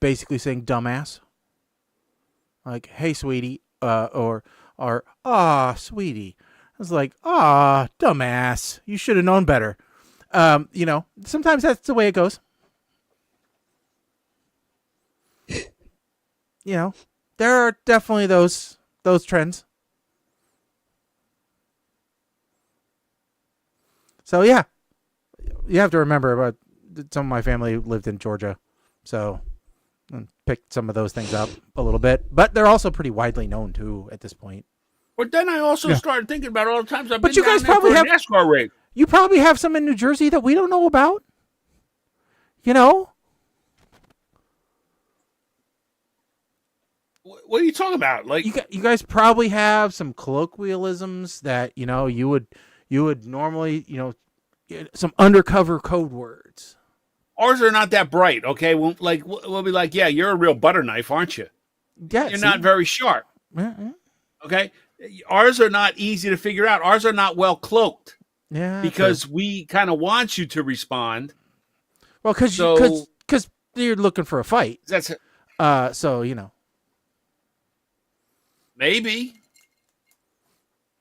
basically saying dumbass. Like, hey, sweetie, or sweetie. I was like, dumbass. You should have known better. Sometimes that's the way it goes. There are definitely those trends. So yeah, you have to remember about some of my family lived in Georgia, so I picked some of those things up a little bit. But they're also pretty widely known too at this point. But then I also started thinking about all the times I've been you guys down there probably for a NASCAR race. You probably have some in New Jersey that we don't know about. What are you talking about? Like, you guys probably have some colloquialisms that you would normally some undercover code words. Ours are not that bright. Okay, we'll be like, yeah, you're a real butter knife, aren't you? Yeah, you're not very sharp. Mm-hmm. Okay, ours are not easy to figure out. Ours are not well cloaked. Yeah, because we kind of want you to respond. Well, because you're looking for a fight. That's maybe.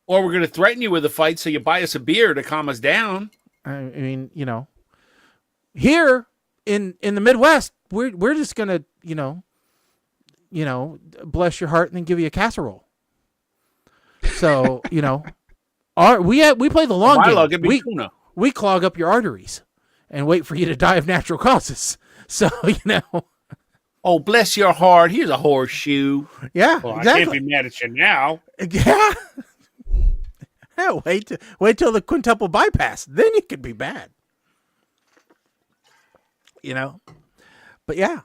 Or we're going to threaten you with a fight, so you buy us a beer to calm us down. I mean, here in the Midwest, we're just going to, bless your heart and then give you a casserole. So, we play the long game. We clog up your arteries and wait for you to die of natural causes. So, Oh, bless your heart. Here's a horseshoe. Yeah, well, exactly. I can't be mad at you now. Yeah. Yeah, wait till the quintuple bypass. Then you could be bad. But yeah.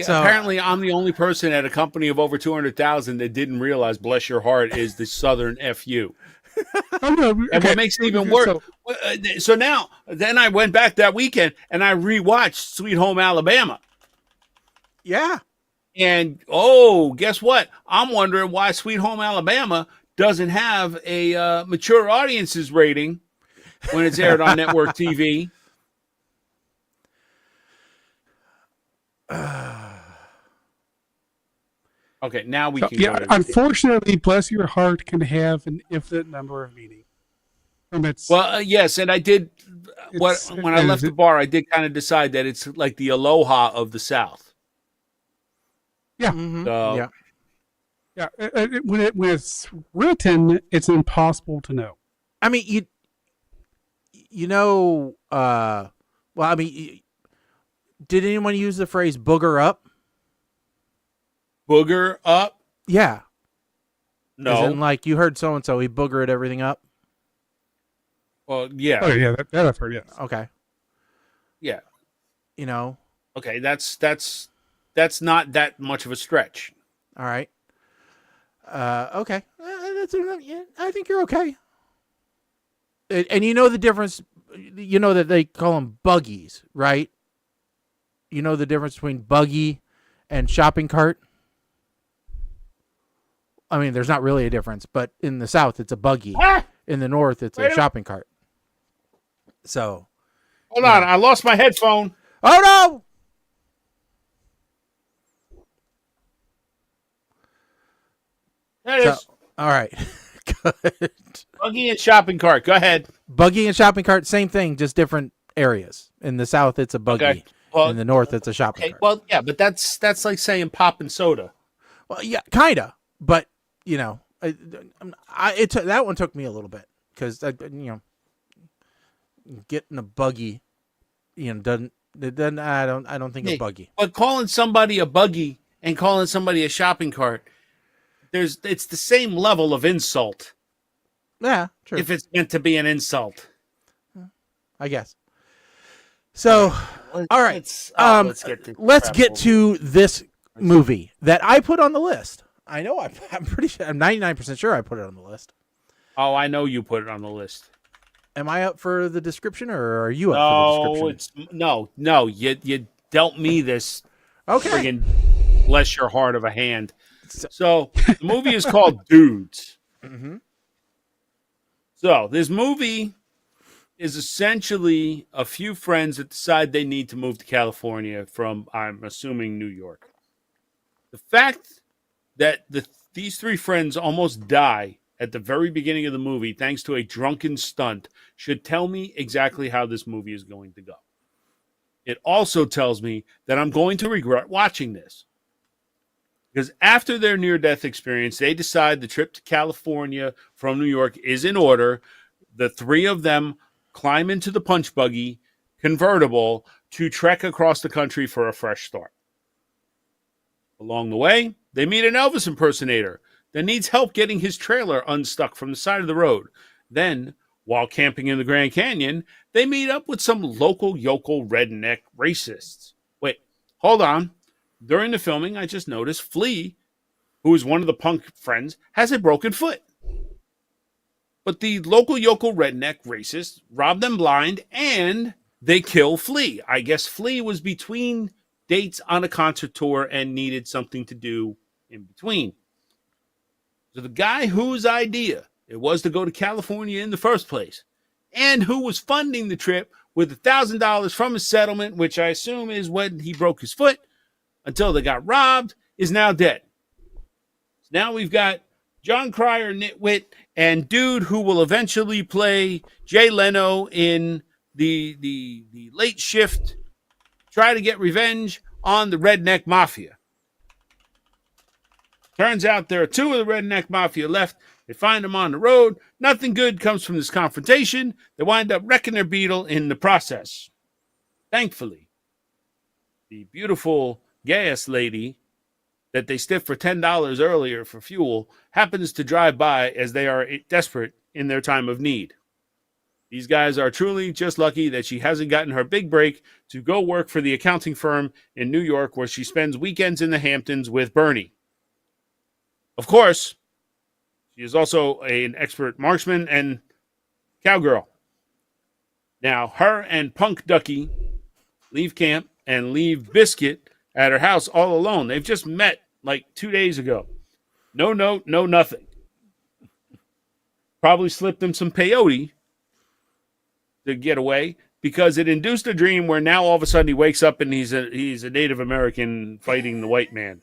So apparently I'm the only person at a company of over 200,000 that didn't realize bless your heart is the Southern FU. And what makes it even worse. So then I went back that weekend and I rewatched Sweet Home Alabama. Yeah. And guess what? I'm wondering why Sweet Home Alabama doesn't have a mature audiences rating when it's aired on network TV. Okay, now we can. Yeah, unfortunately, bless your heart can have an infinite number of meanings. Yes, and I did. When I left the bar, I did kind of decide that it's like the aloha of the South. Yeah. Mm-hmm. So, yeah. When it's written, it's impossible to know. I mean, did anyone use the phrase "booger up"? Booger up? Yeah. No. As in, like, you heard so and so, he boogered everything up. Well, yeah. Oh yeah, that I've heard. Yes. Okay. Yeah. Okay, that's not that much of a stretch. All right. Okay. I think you're okay. And you know the difference. You know that they call them buggies, right? You know the difference between buggy and shopping cart. I mean, there's not really a difference, but in the South, it's a buggy. Ah! In the North, it's a shopping cart. So, hold on, I lost my headphone. Oh There it So, is. all right. Good. Buggy and shopping cart. Go ahead. Buggy and shopping cart, same thing, just different areas. In the south, it's a buggy. Okay. Well, In the north, it's a shopping okay. cart. Well, yeah, but that's like saying pop and soda. Well, yeah, kinda, but you know, that one took me a little bit because getting a buggy, doesn't. I don't think a buggy. But calling somebody a buggy and calling somebody a shopping cart, it's the same level of insult. Yeah, true. If it's meant to be an insult, I guess. So, all right. Let's get to this movie that I put on the list. I know I'm pretty sure. I'm 99% sure I put it on the list. Oh, I know you put it on the list. Am I up for the description, or are you up for the description? No. You dealt me this. Okay. Friggin' bless your heart of a hand. So the movie is called Dudes. Mm-hmm. So this movie is essentially a few friends that decide they need to move to California from, I'm assuming, New York. The fact that these three friends almost die at the very beginning of the movie thanks to a drunken stunt should tell me exactly how this movie is going to go. It also tells me that I'm going to regret watching this. Because after their near-death experience, they decide the trip to California from New York is in order. The three of them climb into the punch buggy convertible to trek across the country for a fresh start. Along the way, they meet an Elvis impersonator that needs help getting his trailer unstuck from the side of the road. Then, while camping in the Grand Canyon, they meet up with some local yokel redneck racists. Wait, hold on. During the filming, I just noticed Flea, who is one of the punk friends, has a broken foot. But the local yokel redneck racists rob them blind and they kill Flea. I guess Flea was between dates on a concert tour and needed something to do in between. So the guy whose idea it was to go to California in the first place and who was funding the trip with $1,000 from his settlement, which I assume is when he broke his foot until they got robbed, is now dead. So now we've got John Cryer, Nitwit, and dude who will eventually play Jay Leno in the late shift, try to get revenge on the redneck mafia. Turns out there are two of the redneck mafia left. They find them on the road. Nothing good comes from this confrontation. They wind up wrecking their Beetle in the process. Thankfully, the beautiful gas lady that they stiffed for $10 earlier for fuel happens to drive by as they are desperate in their time of need. These guys are truly just lucky that she hasn't gotten her big break to go work for the accounting firm in New York where she spends weekends in the Hamptons with Bernie. Of course, she is also an expert marksman and cowgirl. Now, her and Punk Ducky leave camp and leave Biscuit at her house all alone. They've just met like 2 days ago. No note, no nothing. Probably slipped him some peyote to get away because it induced a dream where now all of a sudden he wakes up and he's a Native American fighting the white man.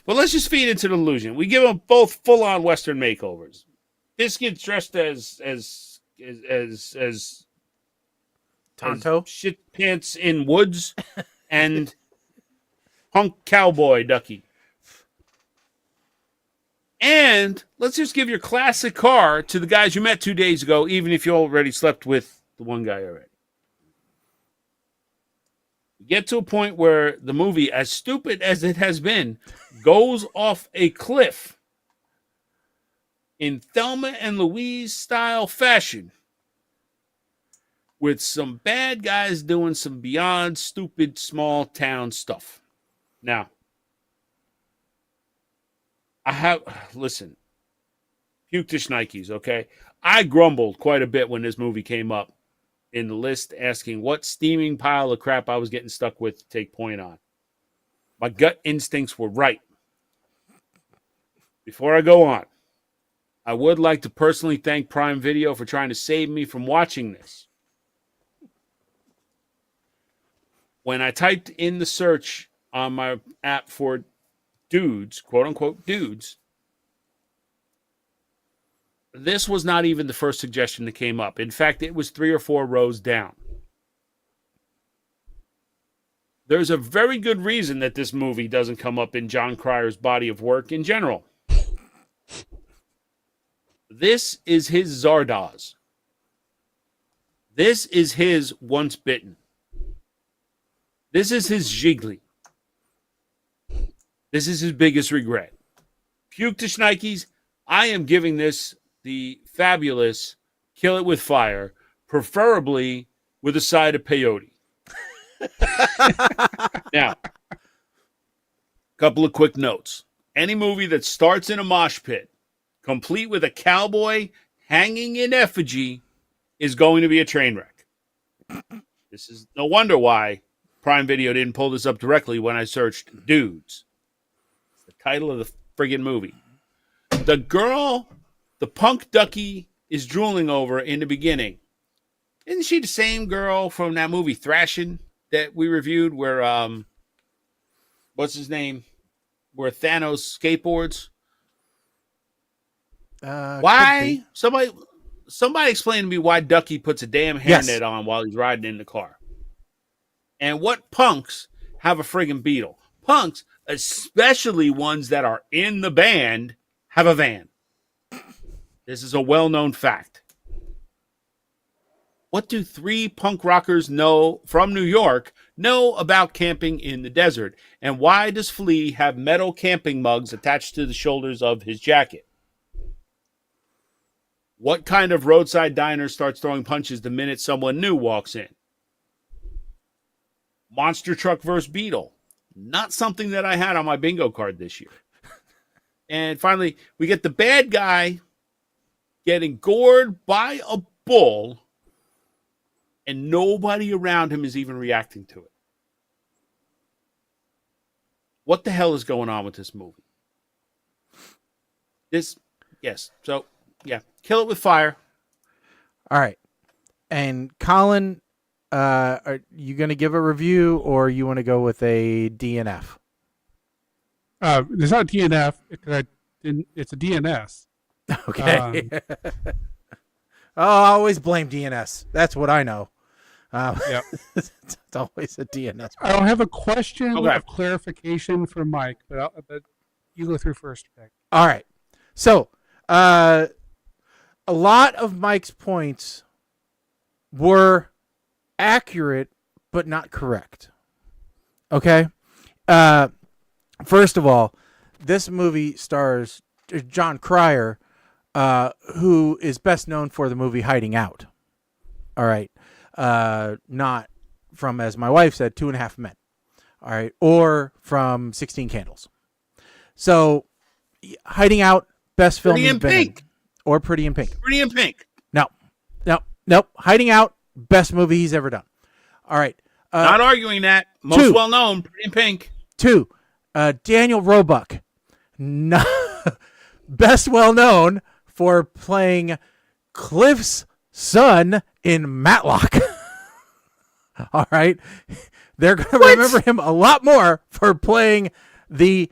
But let's just feed into the illusion. We give them both full-on Western makeovers. Biscuit's dressed as Tonto? shit pants in woods and Punk Cowboy Ducky. And let's just give your classic car to the guys you met 2 days ago, even if you already slept with the one guy already. We get to a point where the movie, as stupid as it has been, goes off a cliff in Thelma and Louise style fashion with some bad guys doing some beyond stupid small town stuff. Now, listen, puke to Schnikes, okay? I grumbled quite a bit when this movie came up in the list, asking what steaming pile of crap I was getting stuck with to take point on. My gut instincts were right. Before I go on, I would like to personally thank Prime Video for trying to save me from watching this. When I typed in the search on my app for dudes, quote unquote dudes, this was not even the first suggestion that came up. In fact, it was 3 or 4 rows down. There's a very good reason that this movie doesn't come up in John Cryer's body of work in general. This is his Zardoz. This is his Once Bitten. This is his Jiggly. This is his biggest regret. Puke to Schneikes, I am giving this the fabulous Kill It With Fire, preferably with a side of peyote. Now, a couple of quick notes. Any movie that starts in a mosh pit, complete with a cowboy hanging in effigy, is going to be a train wreck. This is no wonder why Prime Video didn't pull this up directly when I searched dudes. It's the title of the friggin' movie. The girl the punk ducky is drooling over in the beginning. Isn't she the same girl from that movie Thrashing that we reviewed where, what's his name? Where Thanos skateboards? Why? Somebody explain to me why Ducky puts a damn hairnet on while he's riding in the car. And what punks have a friggin' Beetle? Punks, especially ones that are in the band, have a van. This is a well-known fact. What do 3 punk rockers know from New York know about camping in the desert? And why does Flea have metal camping mugs attached to the shoulders of his jacket? What kind of roadside diner starts throwing punches the minute someone new walks in? Monster Truck vs. Beetle. Not something that I had on my bingo card this year. And finally, we get the bad guy getting gored by a bull, and nobody around him is even reacting to it. What the hell is going on with this movie? Kill It With Fire. All right. And Colin, are you going to give a review, or you want to go with a DNF? It's not a DNF. It's a DNS. Okay. I always blame DNS. That's what I know. Yep. It's always a DNS. I don't have a question of clarification from Mike, but you go through first. Rick. All right. So, a lot of Mike's points were accurate, but not correct. Okay? First of all, this movie stars John Cryer, who is best known for the movie Hiding Out. All right. Not from, as my wife said, 2.5 Men. All right. Or from 16 Candles. So, Hiding Out, best film he's been in. Or Pretty in Pink. Pretty in Pink. No. Hiding Out, best movie he's ever done. All right. Not arguing that. Most well known, Pretty in Pink. 2, Daniel Roebuck. Best well known for playing Cliff's son in Matlock. All right. They're going to remember him a lot more for playing the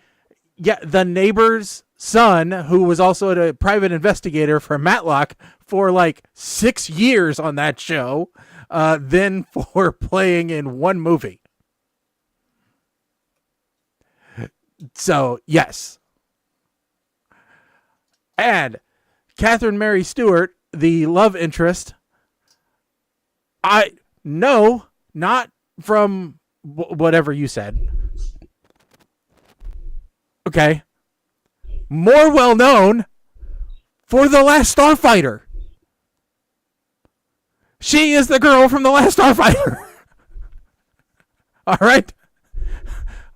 neighbor's son, who was also a private investigator for Matlock for like 6 years on that show, than for playing in one movie. So, yes. And Catherine Mary Stewart, the love interest, not from whatever you said. Okay. More well known for The Last Starfighter. She is the girl from The Last Starfighter. All right.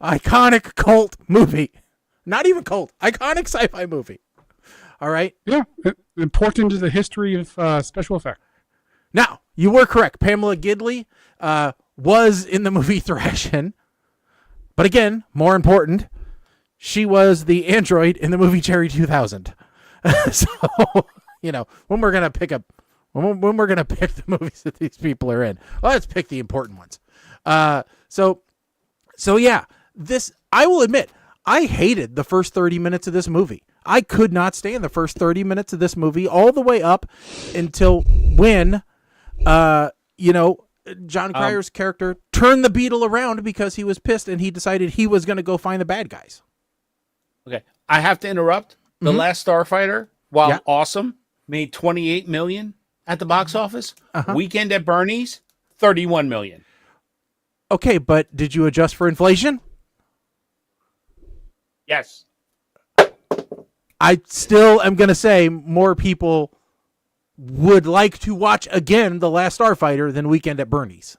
Iconic cult movie. Not even cult. Iconic sci-fi movie. All right. Yeah. Important to the history of special effects. Now, you were correct. Pamela Gidley was in the movie Thrashing. But again, more important, she was the android in the movie Cherry 2000. So, when we're going to pick the movies that these people are in, let's pick the important ones. So yeah, this, I will admit, I hated the first 30 minutes of this movie. I could not stand the first 30 minutes of this movie all the way up until when, John Cryer's character turned the Beetle around because he was pissed and he decided he was going to go find the bad guys. Okay. I have to interrupt. The Last Starfighter, while awesome, made $28 million at the box office. Weekend at Bernie's, $31 million. Okay, but did you adjust for inflation? Yes. I still am going to say more people would like to watch again The Last Starfighter than Weekend at Bernie's.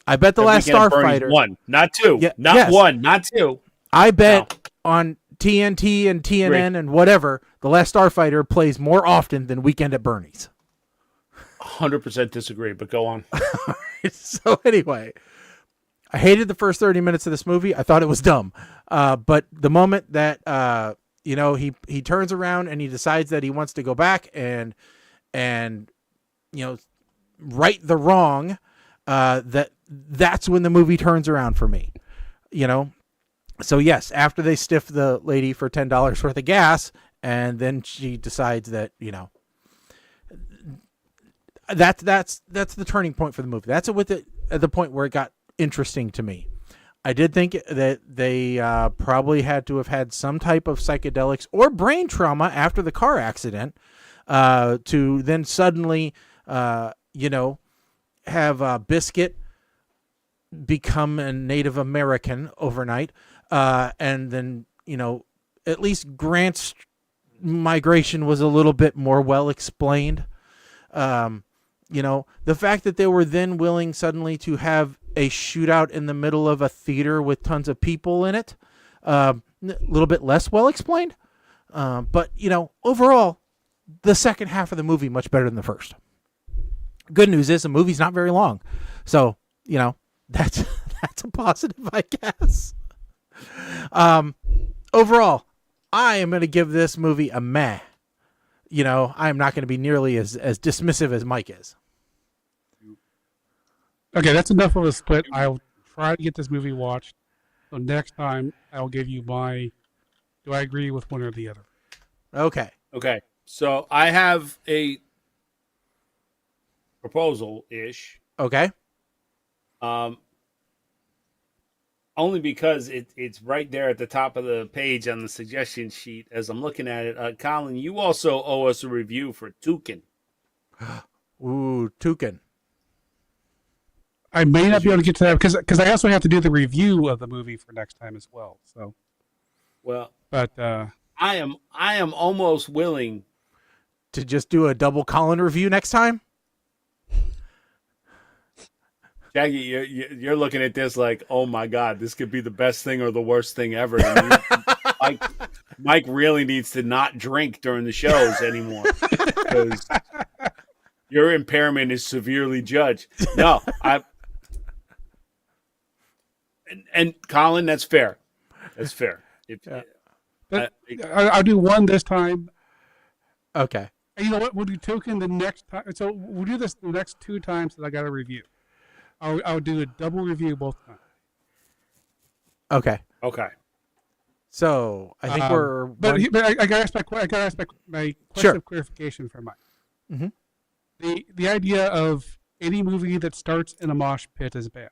I bet The Last Starfighter... One, not two. Yeah, not one, not two. I bet on TNT and TNN and whatever, The Last Starfighter plays more often than Weekend at Bernie's. 100% disagree, but go on. So anyway, I hated the first 30 minutes of this movie. I thought it was dumb. But the moment that... he turns around and he decides that he wants to go back and right the wrong. That's when the movie turns around for me. So yes, after they stiff the lady for $10 worth of gas, and then she decides that that's the turning point for the movie. That's at the point where it got interesting to me. I did think that they probably had to have had some type of psychedelics or brain trauma after the car accident to then suddenly, have Biscuit become a Native American overnight. And then, at least Grant's migration was a little bit more well explained. The fact that they were then willing suddenly to have a shootout in the middle of a theater with tons of people in it. A little bit less well explained. But, overall, the second half of the movie much better than the first. Good news is the movie's not very long. So, that's a positive, I guess. Overall, I am going to give this movie a meh. I am not going to be nearly as dismissive as Mike is. Okay, that's enough of a split. I'll try to get this movie watched. So next time, I'll give you my, do I agree with one or the other? Okay. Okay. So I have a proposal-ish. Okay. Only because it's right there at the top of the page on the suggestion sheet as I'm looking at it. Colin, you also owe us a review for Toucan. Ooh, Toucan. I may not be able to get to that because I also have to do the review of the movie for next time as well. So, but I am almost willing to just do a double Colin review next time. Jackie, you're looking at this like, oh my God, this could be the best thing or the worst thing ever. Mike really needs to not drink during the shows anymore because your impairment is severely judged. No, and Colin, that's fair. That's fair. I'll do one this time. Okay. And you know what? We'll do Toucan the next time. So we'll do this the next two times that I got a review. I'll do a double review both times. Okay. Okay. So I think we're. But I got to ask my question of clarification for Mike. Mm-hmm. The idea of any movie that starts in a mosh pit is bad.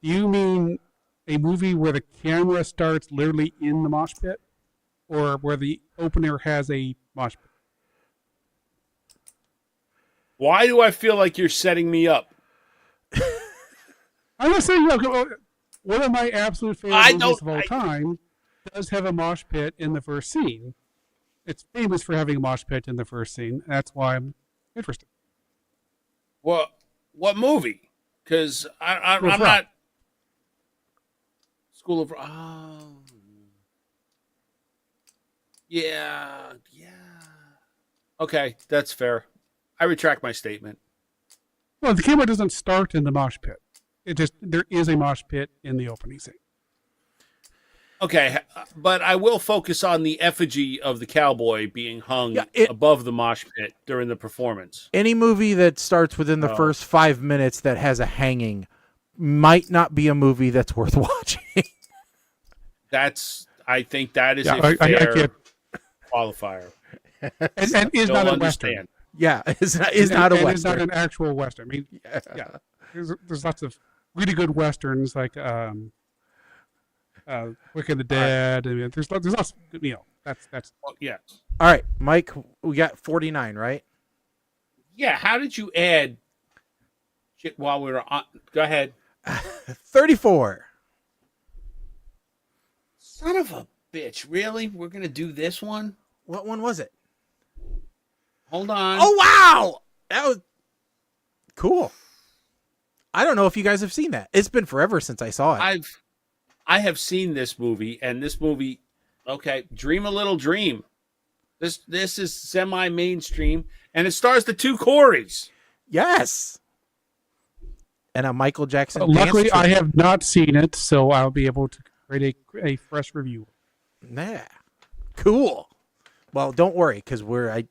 Do you mean a movie where the camera starts literally in the mosh pit, or where the opener has a mosh pit? Why do I feel like you're setting me up? I'm not saying one of my absolute favorite movies of all time does have a mosh pit in the first scene. It's famous for having a mosh pit in the first scene. That's why I'm interested. Well, what movie? Because I'm not. School of yeah. Okay, that's fair. I retract my statement. Well, the camera doesn't start in the mosh pit. There is a mosh pit in the opening scene. Okay, but I will focus on the effigy of the cowboy being hung above the mosh pit during the performance. Any movie that starts within the first 5 minutes that has a hanging might not be a movie that's worth watching. I think that is Yeah, a fair get- qualifier. and is They'll not a understand. Western. Yeah, it's not a and Western. It's not an actual Western. I mean, yeah. There's lots of really good Westerns like Quick and the Dead. I mean, there's lots of, that's Well, yeah. All right, Mike, we got 49, right? Yeah, how did you add shit while we were on? Go ahead. 34. Son of a bitch. Really? We're going to do this one? What one was it? Hold on. Oh, wow! That was cool. I don't know if you guys have seen that. It's been forever since I saw it. I have seen this movie, and this movie, okay, Dream a Little Dream. This is semi-mainstream, and it stars the two Coreys. Yes. And a Michael Jackson. luckily, dance I troupe. have not seen it, so I'll be able to create a fresh review. Yeah. Cool. Well, don't worry, because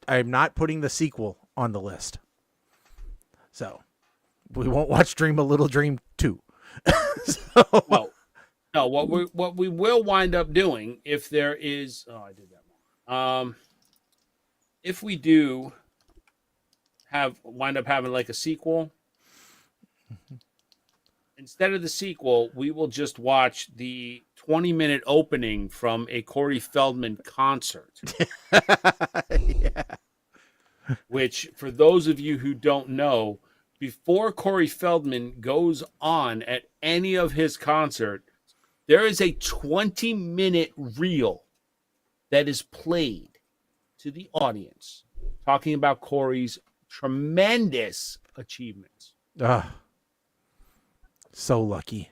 I'm not putting the sequel on the list. So we won't watch Dream a Little Dream 2. So, Well, no, what we will wind up doing if there is I did that wrong. If we do wind up having like a sequel, instead of the sequel, we will just watch the 20-minute opening from a Corey Feldman concert. yeah. Which, for those of you who don't know, before Corey Feldman goes on at any of his concerts, there is a 20-minute reel that is played to the audience talking about Corey's tremendous achievements. So lucky.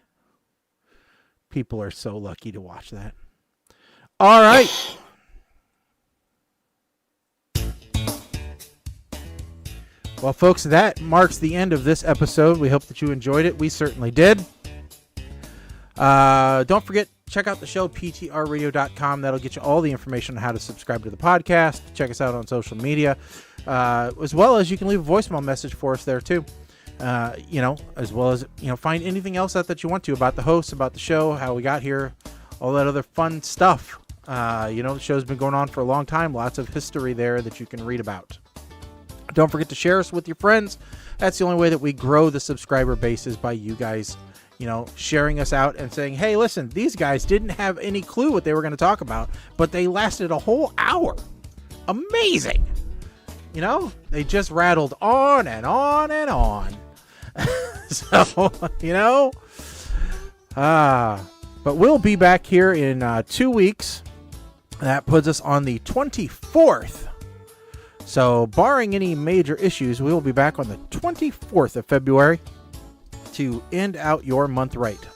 People are so lucky to watch that. All right. Well, folks, that marks the end of this episode. We hope that you enjoyed it. We certainly did. Don't forget, check out the show, ptrradio.com. That'll get you all the information on how to subscribe to the podcast. Check us out on social media. As well as you can leave a voicemail message for us there, too. As well as, find anything else out that you want to about the host, about the show, how we got here, all that other fun stuff. The show's been going on for a long time. Lots of history there that you can read about. Don't forget to share us with your friends. That's the only way that we grow the subscriber base is by you guys, sharing us out and saying, hey, listen, these guys didn't have any clue what they were going to talk about, but they lasted a whole hour. Amazing. They just rattled on and on and on. So, but we'll be back here in 2 weeks. That puts us on the 24th. So, barring any major issues, we will be back on the 24th of February to end out your month right.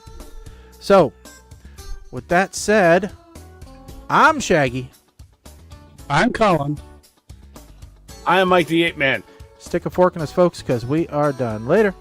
So, with that said, I'm Shaggy. I'm Colin. I am Mike the Ape Man. Stick a fork in us, folks, because we are done. Later.